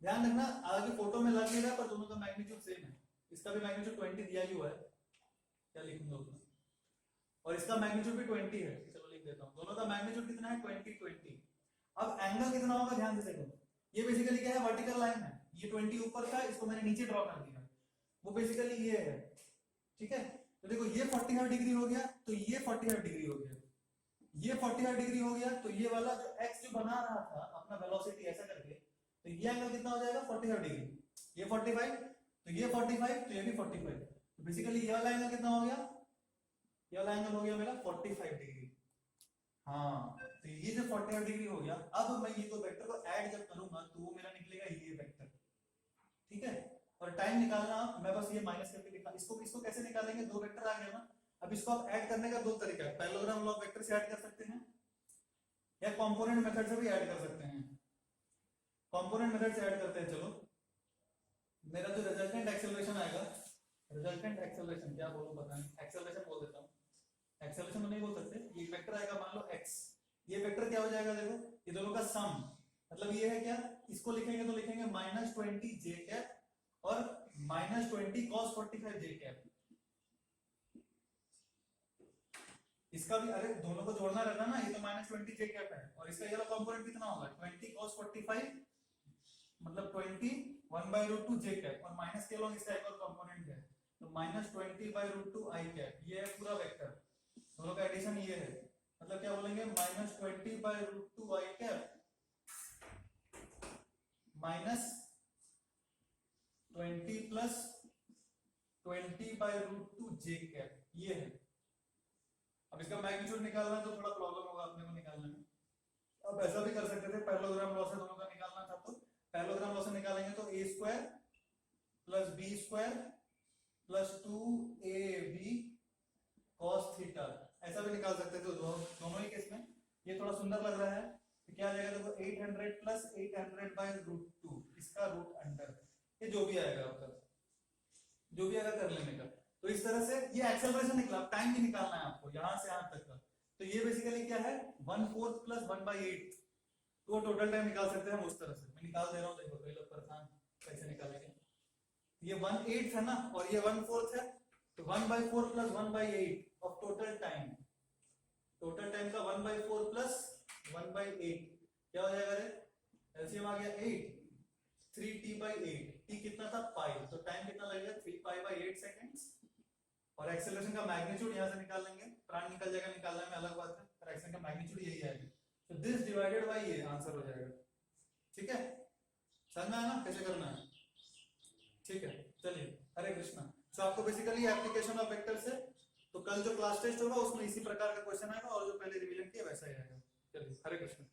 ध्यान रखना आगे फोटो में लग नहीं रहा, पर दोनों का मैग्नीट्यूड सेम है, इसका भी मैग्नीट्यूड 20 दिया ही हुआ है, क्या लिखूंगा उसमें, और इसका मैग्नीट्यूड भी 20 है, चलो लिख देता हूं, दोनों का मैग्नीट्यूड कितना है 20 20। अब एंगल कितना होगा, ध्यान से देखो, ये बेसिकली क्या है, वर्टिकल लाइन है, ये 20 ऊपर था, इसको मैंने नीचे ड्रॉ कर दिया, वो बेसिकली ये है, ठीक है। तो देखो ये 45 डिग्री हो गया, तो ये 45 डिग्री हो गया, ये 45 डिग्री हो गया, तो ये वाला जो x जो बना रहा था अपना वेलोसिटी ऐसा करके, तो ये एंगल कितना हो जाएगा 45 डिग्री, ये 45, तो ये 45, तो ये भी 45, तो बेसिकली ये वाला एंगल कितना हो गया, ये वाला एंगल हो गया मेरा 45 डिग्री। हाँ तो ये जो 45 डिग्री हो गया, अब मैं ये दो वेक्टर को ऐड जब करूंगा तो वो मेरा निकलेगा ये वेक्टर, ठीक है। और टाइम निकालना मैं बस ये माइनस करके दिखा, इसको कैसे निकालेंगे, दो वेक्टर आ गए ना, अब इसको आप ऐड करने का दो तरीका है, पैरेललोग्राम लॉ ऑफ वेक्टर से ऐड कर सकते हैं या कंपोनेंट मेथड से भी ऐड कर सकते हैं। कंपोनेंट मेथड से ऐड करते हैं, चलो मेरा जो रिजल्टेंट एक्सेलरेशन आएगा, रिजल्टेंट एक्सेलरेशन क्या बोलूं पता नहीं, एक्सेलरेशन बोल देता हूं, एक्सेलरेशन तो नहीं बोल सकते, ये वेक्टर आएगा मान लो x, ये वेक्टर क्या हो जाएगा, देखो ये दोनों का सम, मतलब ये है क्या, इसको लिखेंगे तो लिखेंगे -20 j कैप और -20 cos 45 j कैप, इसका भी अरे दोनों को जोड़ना रहता ना, ये तो -20 j कैप है, और इसका ये वाला कंपोनेंट कितना होगा 20 cos 45 मतलब 20 1/√2 j कैप, और माइनस के लॉन्ग इसका एक और कंपोनेंट है, तो -20/√2 i कैप, ये है पूरा वेक्टर, दोनों का एडिशन ये है, मतलब क्या बोलेंगे -20/√2 i cap -20 plus 20/√2 j cap, ये है। अब इसका मैग्नीट्यूड निकालना है तो थोड़ा प्रॉब्लम होगा अपने को निकालने में, अब ऐसा भी कर सकते थे, पैरेललोग्राम लॉ से दोनों का निकालना था, तो पैरेललोग्राम लॉ से निकालेंगे तो a square plus b square plus 2ab cos theta, ऐसा भी निकाल सकते थे, दोनों ही केस में ये थोड़ा सुंदर लग रहा है, तो क्या आ जाएगा देखो 800 प्लस 800/√2, इसका रूट अंडर, ये जो भी आएगा आपका, जो भी आएगा कर लेने का। तो इस तरह से ये एक्सेलरेशन निकला, टाइम भी निकालना है आपको यहां से यहां तक का, तो ये बेसिकली क्या है 1/4 प्लस 1/8, तो टोटल टाइम निकाल सकते हैं हम उस तरह से, मैं निकाल दे रहा हूं, देखो कई लोग परेशान कैसे निकालेंगे, ये 1/8 है ना और ये 1/4 है, तो 1/4 plus 1/8 of total time, total time का 1/4 प्लस 1/8 क्या हो जाएगा रे? एलसीएम आ गया 8, 3t/8, t कितना था पाई, तो टाइम कितना लगेगा 3π/8 सेकेंड्स। और एक्सेलरेशन का मैग्नीट्यूड यहां से निकाल लेंगे, प्राण निकल जाएगा, निकालना में अलग बात है, पर एक्सेलरेशन का मैग्नीट्यूड यही आएगा, तो दिस डिवाइडेड बाय ये आंसर हो जाएगा। ठीक है, समझ में आया ना कैसे करना है? ठीक है, चलिए, हरे कृष्णा। तो आपको बेसिकली एप्लीकेशन ऑफ वेक्टर्स है, तो कल जो क्लास टेस्ट होगा उसमें इसी प्रकार का क्वेश्चन आएगा और जो पहले रिवीजन किया वैसा ही आएगा। चलिए, हरे कृष्णा।